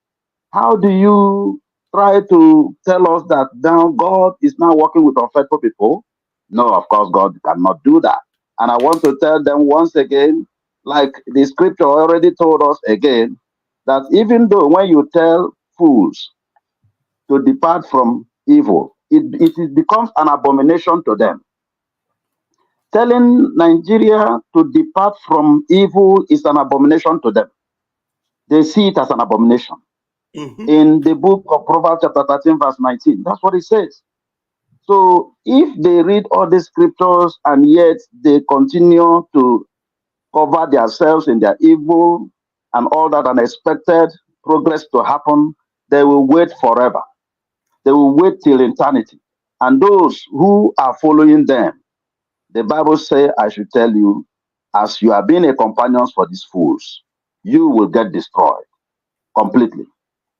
How do you try to tell us that now God is now working with unfaithful people? No, of course, God cannot do that. And I want to tell them once again Like the scripture already told us again, that even though when you tell fools to depart from evil, it becomes an abomination to them. Telling Nigeria to depart from evil is an abomination to them. They see it as an abomination. In the book of Proverbs chapter 13 verse 19, that's what it says. So if they read all these scriptures and yet they continue to cover themselves in their evil and all that unexpected progress to happen, they will wait forever. They will wait till eternity. And those who are following them, the Bible says, I should tell you, as you are being a companion for these fools, you will get destroyed completely.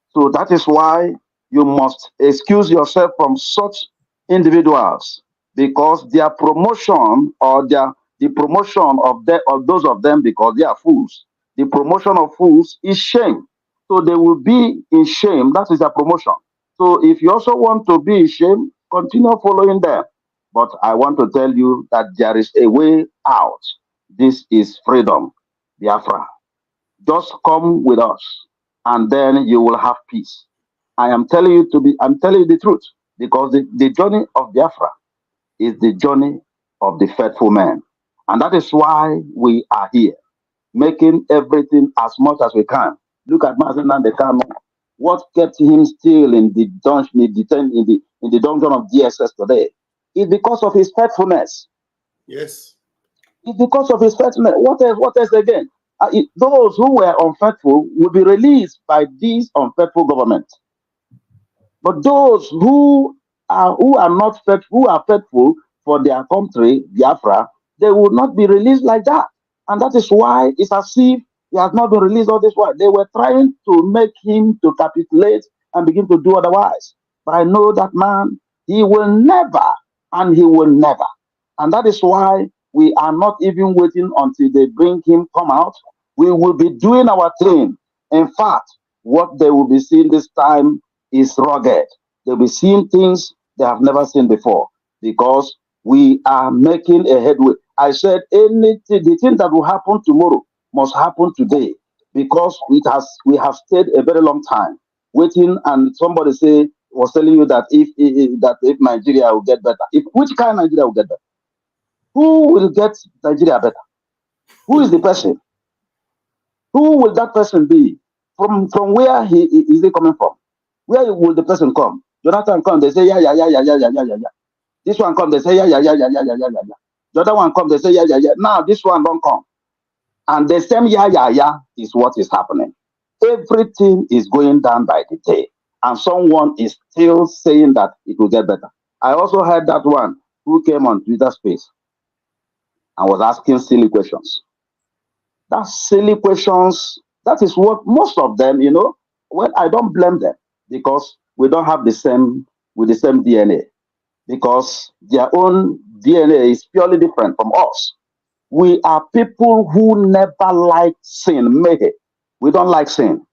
So that is why you must excuse yourself from such individuals, because their promotion or the promotion of those of them, because they are fools, the promotion of fools is shame. So they will be in shame. That is their promotion. So if you also want to be in shame, continue following them. But I want to tell you that there is a way out. This is freedom, Biafra. Just come with us, and then you will have peace. I'm telling you the truth, because the journey of Biafra is the journey of the faithful man. And that is why we are here, making everything as much as we can. Look at Mazen Kanu. What kept him still in the dungeon, in the dungeon of DSS today is because of his faithfulness. Yes. It's because of his faithfulness. What else again? Those who were unfaithful will be released by this unfaithful government. But those who are not faithful, who are faithful for their country, Biafra, they will not be released like that. And that is why it's as if he has not been released all this while. They were trying to make him to capitulate and begin to do otherwise. But I know that man, he will never, and he will never. And that is why we are not even waiting until they bring him come out. We will be doing our thing. In fact, what they will be seeing this time is rugged. They'll be seeing things they have never seen before, because we are making a headway. I said anything, the thing that will happen tomorrow must happen today, because we have stayed a very long time waiting, and somebody was telling you that if Nigeria will get better, which kind of Nigeria will get better? Who will get Nigeria better? Who is the person? Who will that person be? From where is he coming from? Where will the person come? Jonathan come, they say yeah. This one come, they say yeah. The other one come, they say yeah. Now this one don't come. And the same yeah is what is happening. Everything is going down by the day. And someone is still saying that it will get better. I also heard that one who came on Twitter space and was asking silly questions. That silly questions, that is what most of them, well, I don't blame them, because we don't have the same DNA, because their own DNA is purely different from us. We are people who never like sin. We don't like sin.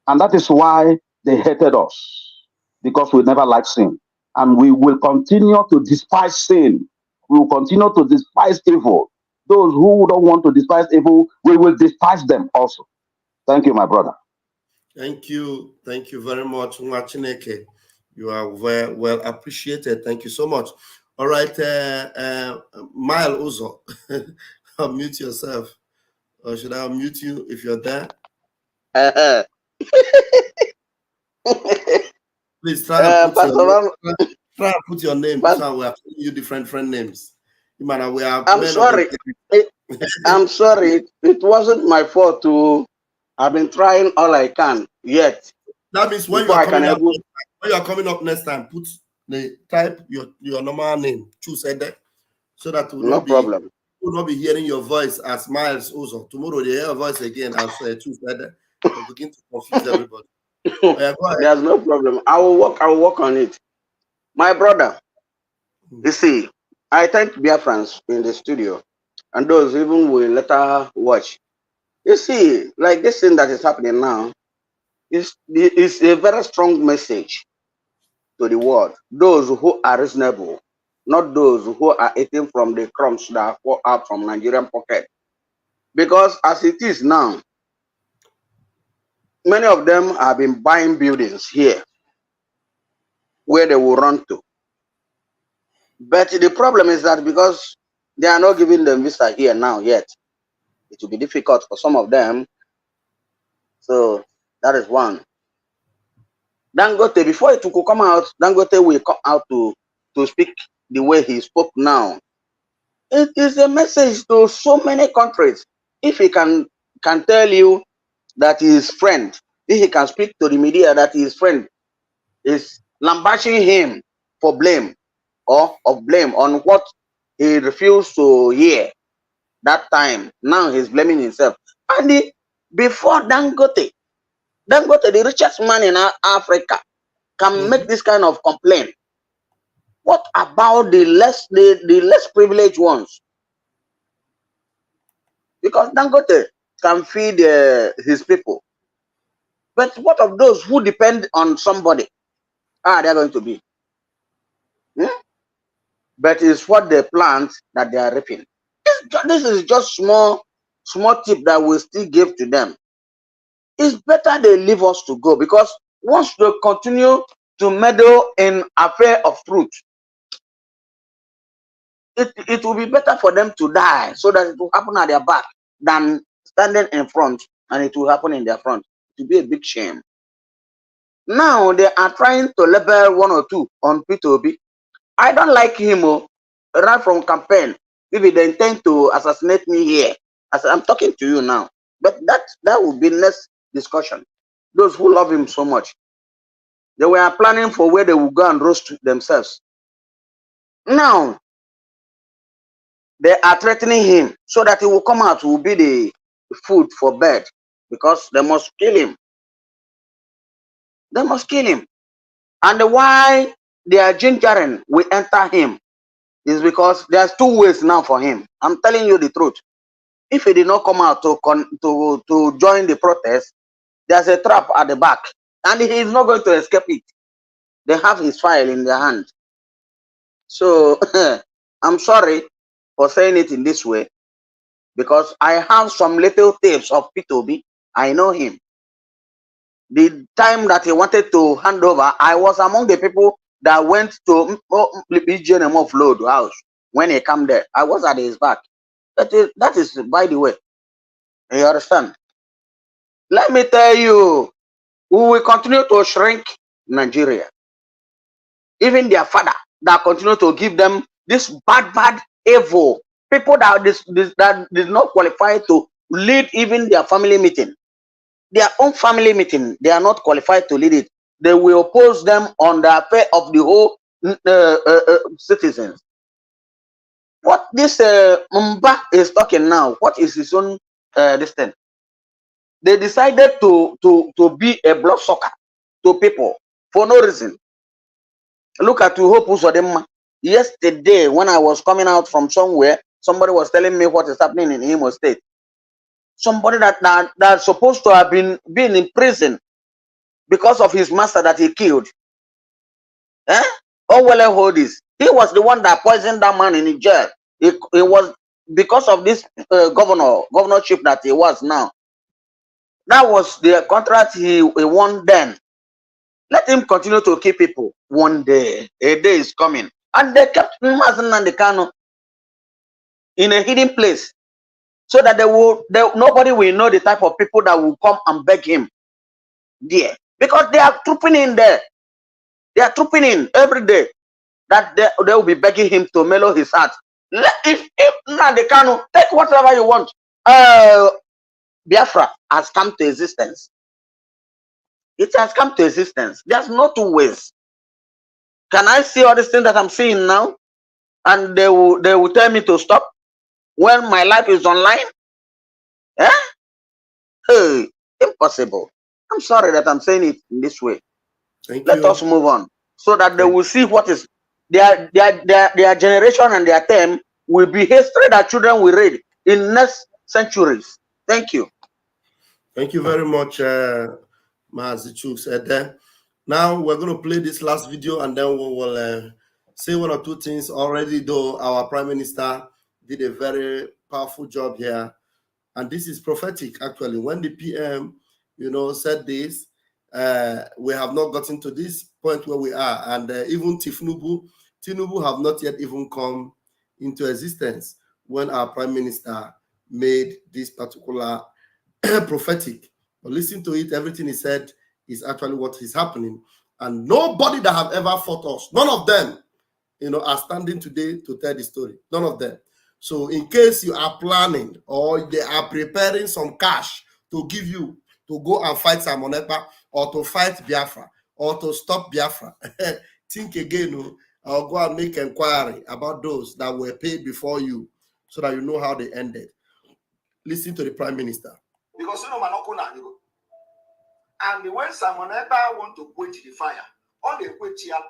And that is why they hated us, because we never like sin. And we will continue to despise sin. We will continue to despise evil. Those who don't want to despise evil, we will despise them also. Thank you, my brother. Thank you. Thank you very much, Mwachineke. You are very well appreciated. Thank you so much. All right, Mile Uzo, unmute yourself. Or should I unmute you if you're there? Please try and put your name. So we are calling you different names. I'm sorry. I'm sorry. It wasn't my fault to. I've been trying all I can yet. That means when you are coming up next time, type your normal name. Choose that, so that no problem. Will not be hearing your voice as Miles Uzo. Tomorrow they hear your voice again as Choose that. Will begin to confuse everybody. There's no problem. I will work on it. My brother, you see, I thank Biafrans in the studio and those even will later watch. You see, like this thing that is happening now is a very strong message to the world. Those who are reasonable, not those who are eating from the crumbs that fall out from Nigerian pocket. Because as it is now, many of them have been buying buildings here where they will run to. But the problem is that because they are not giving them visa here now yet, it will be difficult for some of them. So that is one. Dangote, before it will come out, Dangote will come out to speak the way he spoke now. It is a message to so many countries. If he can tell you that his friend, if he can speak to the media that his friend is lambashing him for blame or of blame on what he refused to hear that time, now he's blaming himself. And before Dangote, the richest man in Africa, can make this kind of complaint. What about the less privileged ones? Because Dangote can feed his people. But what of those who depend on somebody? How are they going to be? But it's what they plant that they are reaping. This is just small tip that we still give to them. It's better they leave us to go, because once they continue to meddle in affair of truth, it will be better for them to die so that it will happen at their back than standing in front and it will happen in their front. It will be a big shame. Now they are trying to label one or two on P2B. I don't like him right from campaign. If they intend to assassinate me here, as I'm talking to you now, but that would be less discussion. Those who love him so much, they were planning for where they will go and roast themselves. Now they are threatening him so that he will come out, will be the food for bird, because they must kill him. They must kill him. And why they are gingering we enter him is because there's two ways now for him. I'm telling you the truth. If he did not come out to join the protest, there's a trap at the back, and he is not going to escape it. They have his file in their hand. So I'm sorry for saying it in this way, because I have some little tapes of P2B. I know him. The time that he wanted to hand over, I was among the people that went to Nicodemus'S Load house when he came there. I was at his back. That is, by the way. You understand? Let me tell you, we will continue to shrink Nigeria. Even their father that continue to give them this bad, evil people that did not qualify to lead even their family meeting. Their own family meeting, they are not qualified to lead it. They will oppose them on the affair of the whole citizens. What this Mba is talking now, what is his own this thing? They decided to be a blood sucker to people for no reason. Look at Hope Uzodimma. Yesterday, when I was coming out from somewhere, somebody was telling me what is happening in Imo State. Somebody that's supposed to have been in prison because of his master that he killed. Oh, well, hold this. He was the one that poisoned that man in the jail. It was because of this governorship that he was now. That was the contract he won then. Let him continue to keep people. One day, a day is coming. And they kept Mazen and the Kano in a hidden place, so that nobody will know the type of people that will come and beg him there. Because they are trooping in there. They are trooping in every day. That they will be begging him to mellow his heart. If Nandekano, take whatever you want. Biafra has come to existence. It has come to existence. There's no two ways. Can I see all these things that I'm seeing now? And they will tell me to stop when my life is online? Hey, impossible. I'm sorry that I'm saying it in this way. Let us move on, so that they will see what is their generation and their term will be history that children will read in next centuries. Thank you. Thank you very much, Mazichuk. Now we're going to play this last video, and then we will say one or two things. Already, though, our Prime Minister did a very powerful job here, And this is prophetic, actually. When the PM, said this, we have not gotten to this point where we are. And even Tinubu have not yet even come into existence when our Prime Minister made this particular prophetic. But listen to it, everything he said is actually what is happening. And nobody that have ever fought us, none of them, are standing today to tell the story. None of them. So in case you are planning or they are preparing some cash to give you to go and fight Simon Ekpa or to fight Biafra or to stop Biafra, think again, or go and make inquiry about those that were paid before you so that you know how they ended. Listen to the Prime Minister. Because and when Simon Ekpa want to quench the fire, all they quench here PA.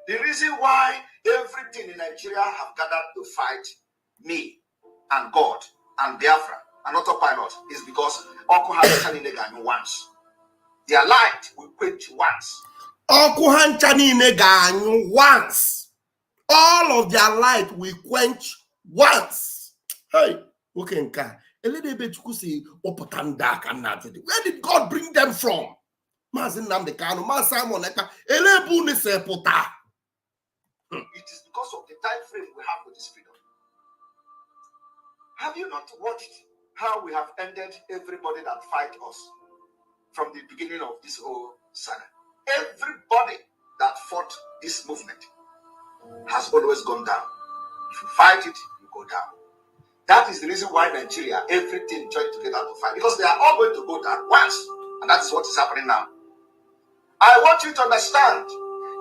The reason why everything in Nigeria have gathered to fight me and God and Biafra and autopilot is because Okuhan Chanine once. Their light will quench once. Okuhan Chanine once. All of their light will quench once. Hey, okay, a little bit you say, where did God bring them from? Mazin Namdekano, Masamon, Elebu Nisepota. It is because of the time frame we have with this freedom. Have you not watched how we have ended everybody that fight us from the beginning of this whole saga? Everybody that fought this movement has always gone down. If you fight it, you go down. That is the reason why Nigeria, everything joined together to fight, because they are all going to go down once, and that is what is happening now. I want you to understand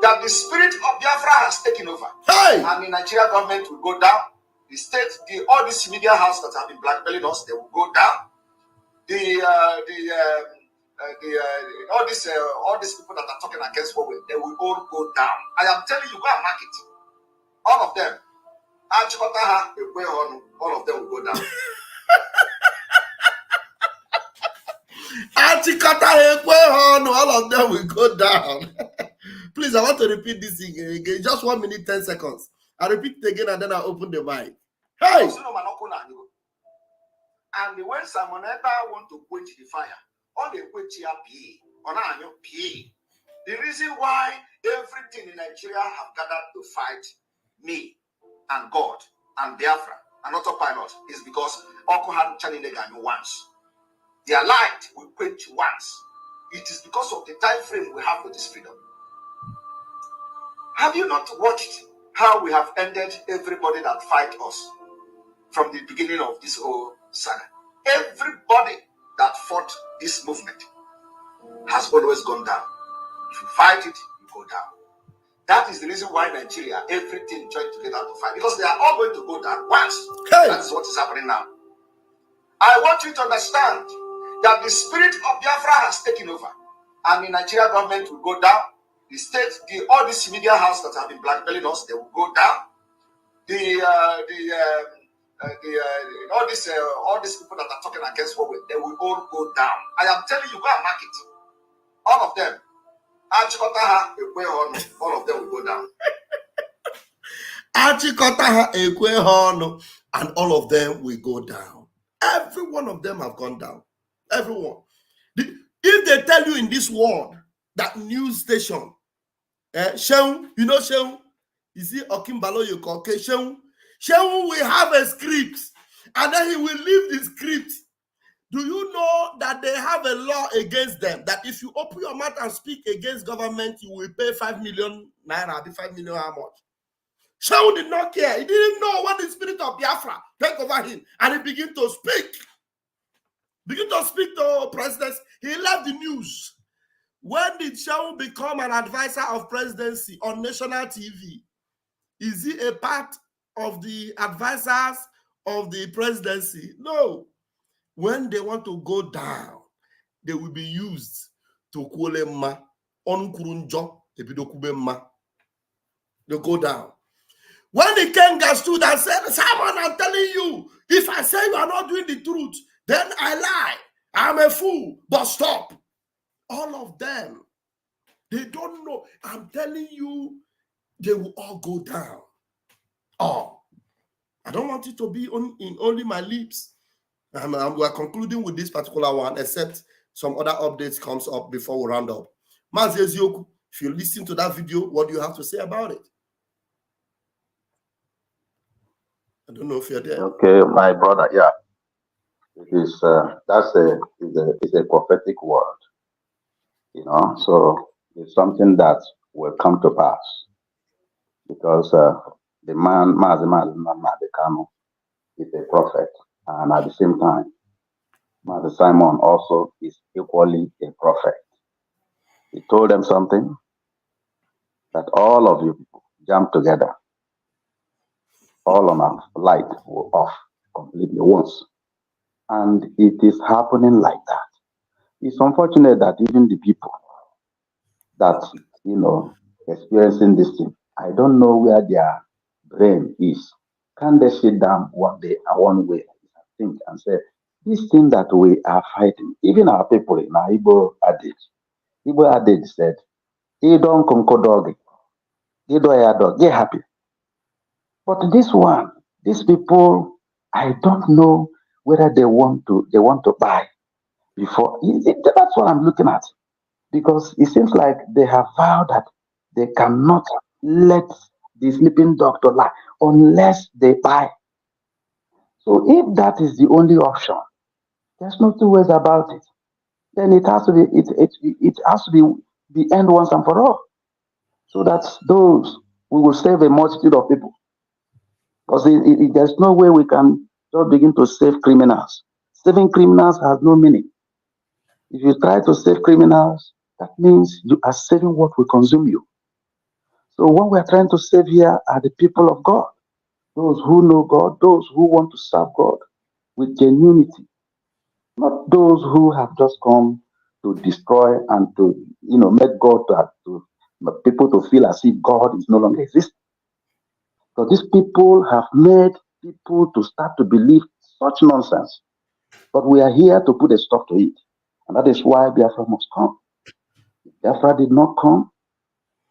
that the spirit of Biafra has taken over. Hey! And the Nigeria government will go down. The state, all these media houses that have been blackmailing us, they will go down. All these people that are talking against what they will all go down. I am telling you, go and mark it. All of them. All of them will go down. All of them will go down. Please, I want to repeat this again. Just 1 minute, 10 seconds. I repeat it again and then I open the mic. Hey! And when Simon Ekpa want to quench the fire, all they quench here PA. The reason why everything in Nigeria have gathered to fight me and God and Biafra and autopilot is because Okuhan Chanine once. Their light will quench once. It is because of the time frame we have with this freedom. Have you not watched how we have ended everybody that fight us from the beginning of this whole saga? Everybody that fought this movement has always gone down. If you fight it, you go down. That is the reason why Nigeria, everything joined together to fight, because they are all going to go down once. Hey! That is what is happening now. I want you to understand that the spirit of Biafra has taken over, and the Nigeria government will go down. The state, all these media houses that have been blackmailing us, they will go down. All these people that are talking against what they will all go down. I am telling you, go and mark it. All of them. All of them will go down. And all of them will go down. Every one of them have gone down. Everyone. If they tell you in this world that news station, Sheung, Sheung, you see Okimbalo Yoko, Sheung will have a script and then he will leave the script. Do you know that they have a law against them? That if you open your mouth and speak against government, you will pay 5 million naira, 5 million how much? Sheung did not care. He didn't know what the spirit of Biafra take over him. And he began to speak. Begin to speak to presidents. He left the news. When did Sheung become an advisor of presidency on national TV? Is he a part of the advisors of the presidency? No. When they want to go down, they will be used to kulema onkurunjo ebidokubema. They go down. When the Kenga stood and said, Simon, I'm telling you, if I say you are not doing the truth, then I lie. I'm a fool. But stop. All of them, they don't know. I'm telling you, they will all go down. All. don't want it to be in only my lips. We're concluding with this particular one, except some other updates comes up before we round up. Mazezioku, if you listen to that video, what do you have to say about it? I don't know if you're there. Okay, my brother, yeah. It is that's a prophetic word, you know, so it's something that will come to pass because the man Madekano is a prophet, and at the same time, Mother Simon also is equally a prophet. He told them something that all of you people jump together, all on our light will off completely once. And it is happening like that. It's unfortunate that even the people that, you know, experiencing this thing, I don't know where their brain is. Can they sit down one day, one way, think and say, this thing that we are fighting, even our people in our Igbo adage said, you don't conquer dog, you don't dog, get happy. But this one, these people, I don't know whether they want to buy before. That's what I'm looking at. Because it seems like they have vowed that they cannot let the sleeping doctor lie unless they buy. So if that is the only option, there's no two ways about it. Then it has to be it has to be the end once and for all. So that those we will save a multitude of people. Because there's no way we can just begin to save criminals. Saving criminals has no meaning. If you try to save criminals, that means you are saving what will consume you. So what we're trying to save here are the people of God, those who know God, those who want to serve God with genuinity, not those who have just come to destroy and to, you know, make God to people to feel as if God is no longer existing. So these people have made people to start to believe such nonsense. But we are here to put a stop to it. And that is why Biafra must come. If Biafra did not come,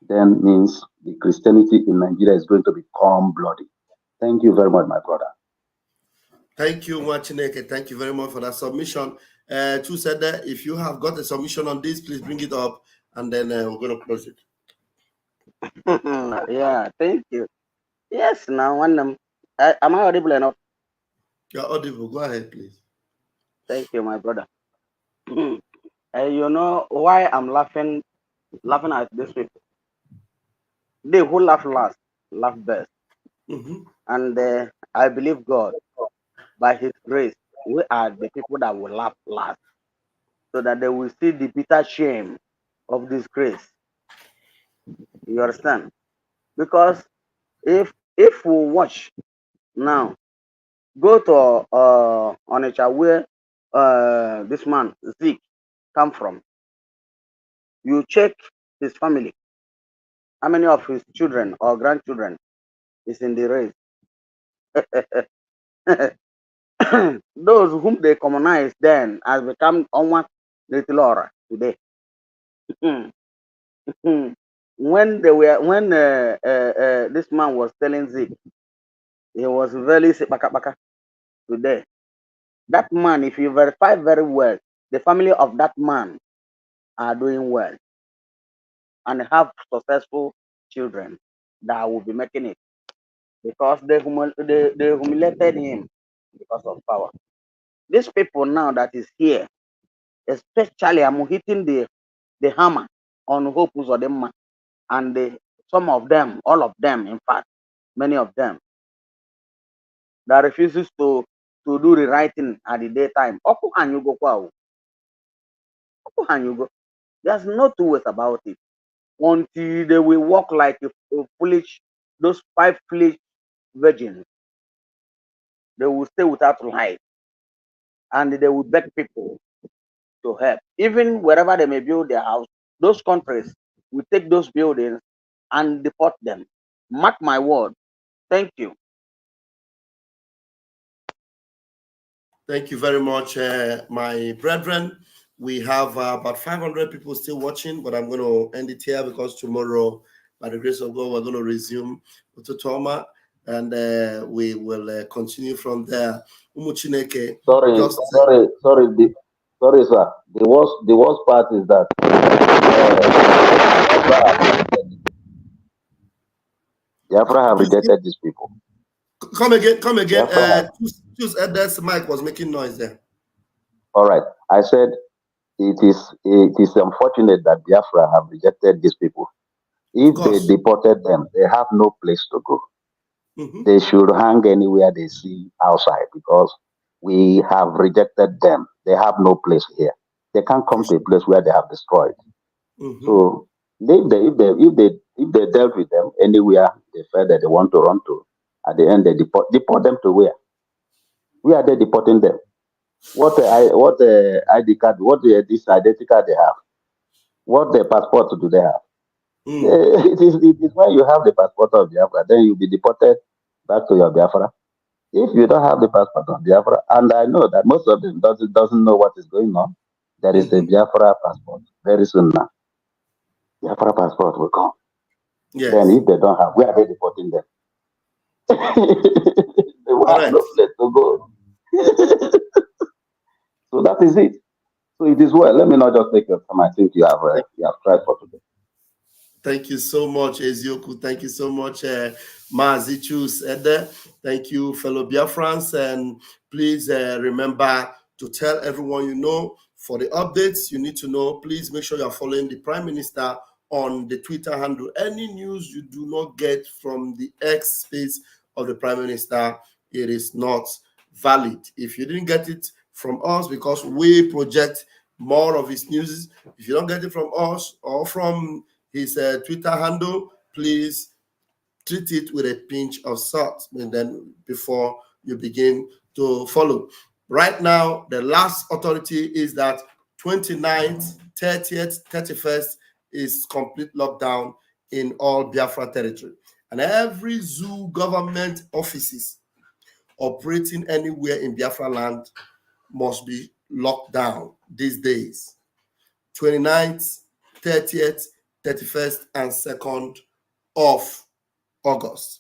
then means the Christianity in Nigeria is going to become bloody. Thank you very much, my brother. Thank you, Wachineke. Thank you very much for that submission. Chu said that if you have got a submission on this, please bring it up, and then we're going to close it. Yeah, thank you. Yes, now one am I audible enough? You're audible. Go ahead, please. Thank you, my brother. You know why I'm laughing at this people? They who laugh last, laugh best. And I believe God, by His grace, we are the people that will laugh last, so that they will see the bitter shame of this grace. You understand? Because if we watch now, go to Onitsha where this man Zeke come from. You check his family. How many of his children or grandchildren is in the race? Those whom they communized then has become Onwa Little Aura today. When this man was telling Zeke, he was very baka today. That man, if you verify very well, the family of that man are doing well and have successful children that will be making it, because they humiliated him because of power. These people now that is here, especially I'm hitting the hammer on Hope Uzodinma, and some of them, all of them, in fact, many of them, that refuses to do the right thing at the daytime. There's no two ways about it. Until they will walk like those 5 foolish virgins, they will stay without light, and they will beg people to help. Even wherever they may build their house, those countries will take those buildings and deport them. Mark my word. Thank you. Thank you very much, my brethren. We have about 500 people still watching, but I'm going to end it here because tomorrow, by the grace of God, we're going to resume. Toma, and we will continue from there. Umuchineke. Sorry, sir. The worst part is that Biafra have rejected these people. Come again. Choose Ed's mic was making noise there. All right. I said it is unfortunate that Biafra have rejected these people. If they deported them, they have no place to go. Mm-hmm. They should hang anywhere they see outside because we have rejected them. They have no place here. They can't come to a place where they have destroyed. Mm-hmm. So if they dealt with them anywhere they felt that they want to run to, at the end they deport them to where? Where are they deporting them? What ID card? This identity card they have? What the passport do they have? It is when you have the passport of Biafra, then you'll be deported back to your Biafra. If you don't have the passport of Biafra, and I know that most of them doesn't know what is going on, there is a Biafra passport very soon now. Biafra passport will come. Yes. Then if they don't have, where are they deporting them? They will have no place to go. So that is it. So it is well. Let me not just take your time. I think you have tried for today. Thank you so much, Ezioku. Thank you so much, Mazichus Ede. Thank you, fellow Biafrans. And please remember to tell everyone you know. For the updates you need to know, please make sure you are following the Prime Minister on the Twitter handle. Any news you do not get from the X space of the Prime Minister, it is not valid. If you didn't get it from us, because we project more of his news, if you don't get it from us or from his Twitter handle, please treat it with a pinch of salt, and then before you begin to follow. Right now, the last authority is that 29th, 30th, 31st is complete lockdown in all Biafra territory. And every zoo government offices operating anywhere in Biafra land must be locked down these days. 29th, 30th, 31st, and 2nd of August.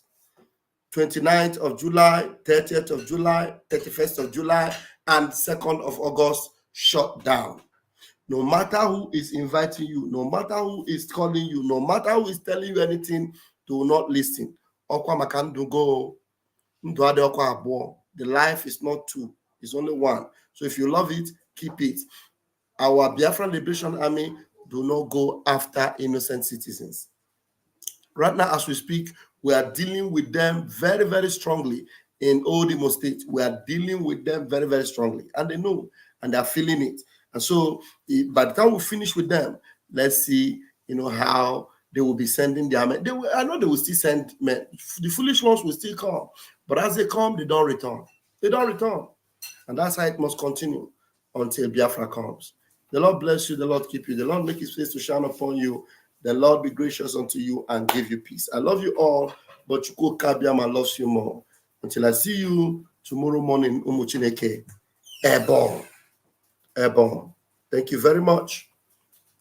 29th of July, 30th of July, 31st of July, and 2nd of August shut down. No matter who is inviting you, no matter who is calling you, no matter who is telling you anything, do not listen. The life is not two, it's only one. So if you love it, keep it. Our Biafra Liberation Army do not go after innocent citizens. Right now, as we speak, we are dealing with them very, very strongly in Old Imo State. We are dealing with them very, very strongly. And they know, and they're feeling it. And so by the time we finish with them, let's see, how they will be sending their men. I know they will still send men. The foolish ones will still come. But as they come, they don't return. They don't return. And that's how it must continue until Biafra comes. The Lord bless you. The Lord keep you. The Lord make his face to shine upon you. The Lord be gracious unto you and give you peace. I love you all, but Chukwu Kabiama loves you more. Until I see you tomorrow morning, Umuchineke, airborne. Airborne. Thank you very much.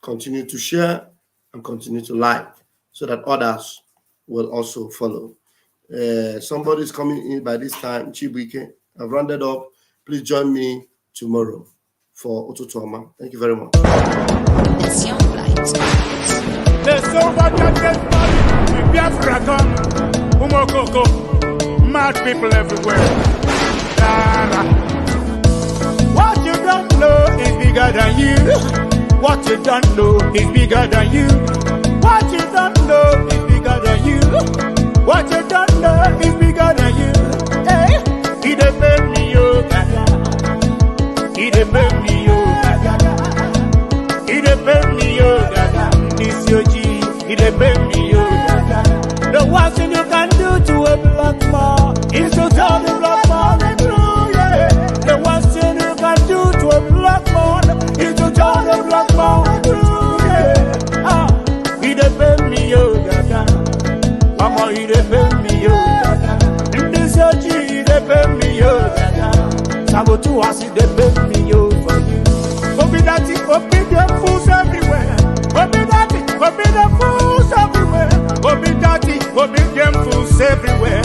Continue to share and continue to like so that others will also follow. Somebody's coming in by this time, Chibuike. I've rounded up. Please join me tomorrow for Otutuama. Thank you very much. It's your flight. There's so much that gets money in Biafra, Umokoko, mad people everywhere. What you don't know is bigger than you. What you don't know is bigger than you. What you don't know is bigger than you. What you don't know is bigger than you. Hey, he depend me, yo, gaga. He depend me, yo, gaga. He depend me, yo, gaga. This your G, he depend me, yo, gaga. The worst thing you can do to a black man is to tell the black man the truth, yeah. The worst thing you can do to a black man is to tell the black man the truth, yeah. He depend me, yo, gaga. Mama, he depend me, yo, gaga. This your G, he depend me, yo, gaga. Saboteurs, he depend me, yo, for you. Obi them fools everywhere. Obi them fools everywhere. Obi them fools everywhere.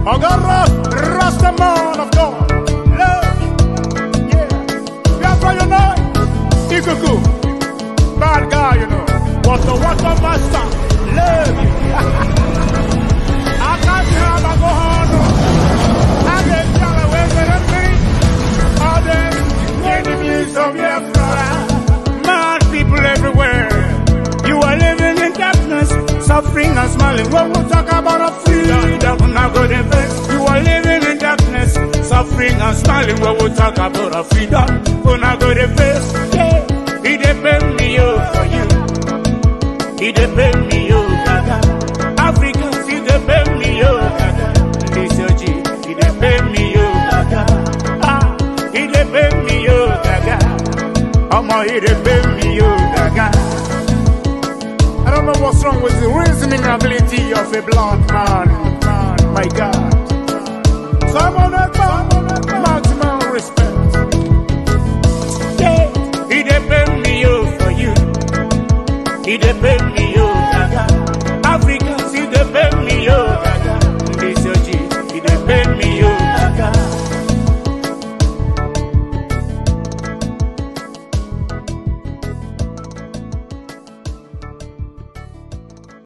Ogara, Rastaman of God. Love. Yeah. Biafra, you know. Ikuku. Bad guy, you know. Water master. Love you. I can't have a go on. I get y'all away with a thing. All them enemies of Biafra. Mad people everywhere. You are living in darkness, suffering and smiling. When we talk about a freedom, now go the best. You are living in darkness, suffering and smiling. When we talk about a freedom, when I go the best. Yeah, he depend me for you. He depend me Gaga. Africans, he depend me Gaga. Listen, G, he depend me Gaga. Ah, he depend me Gaga. He depend me Gaga. I don't know what's wrong with the reasoning ability of a black man.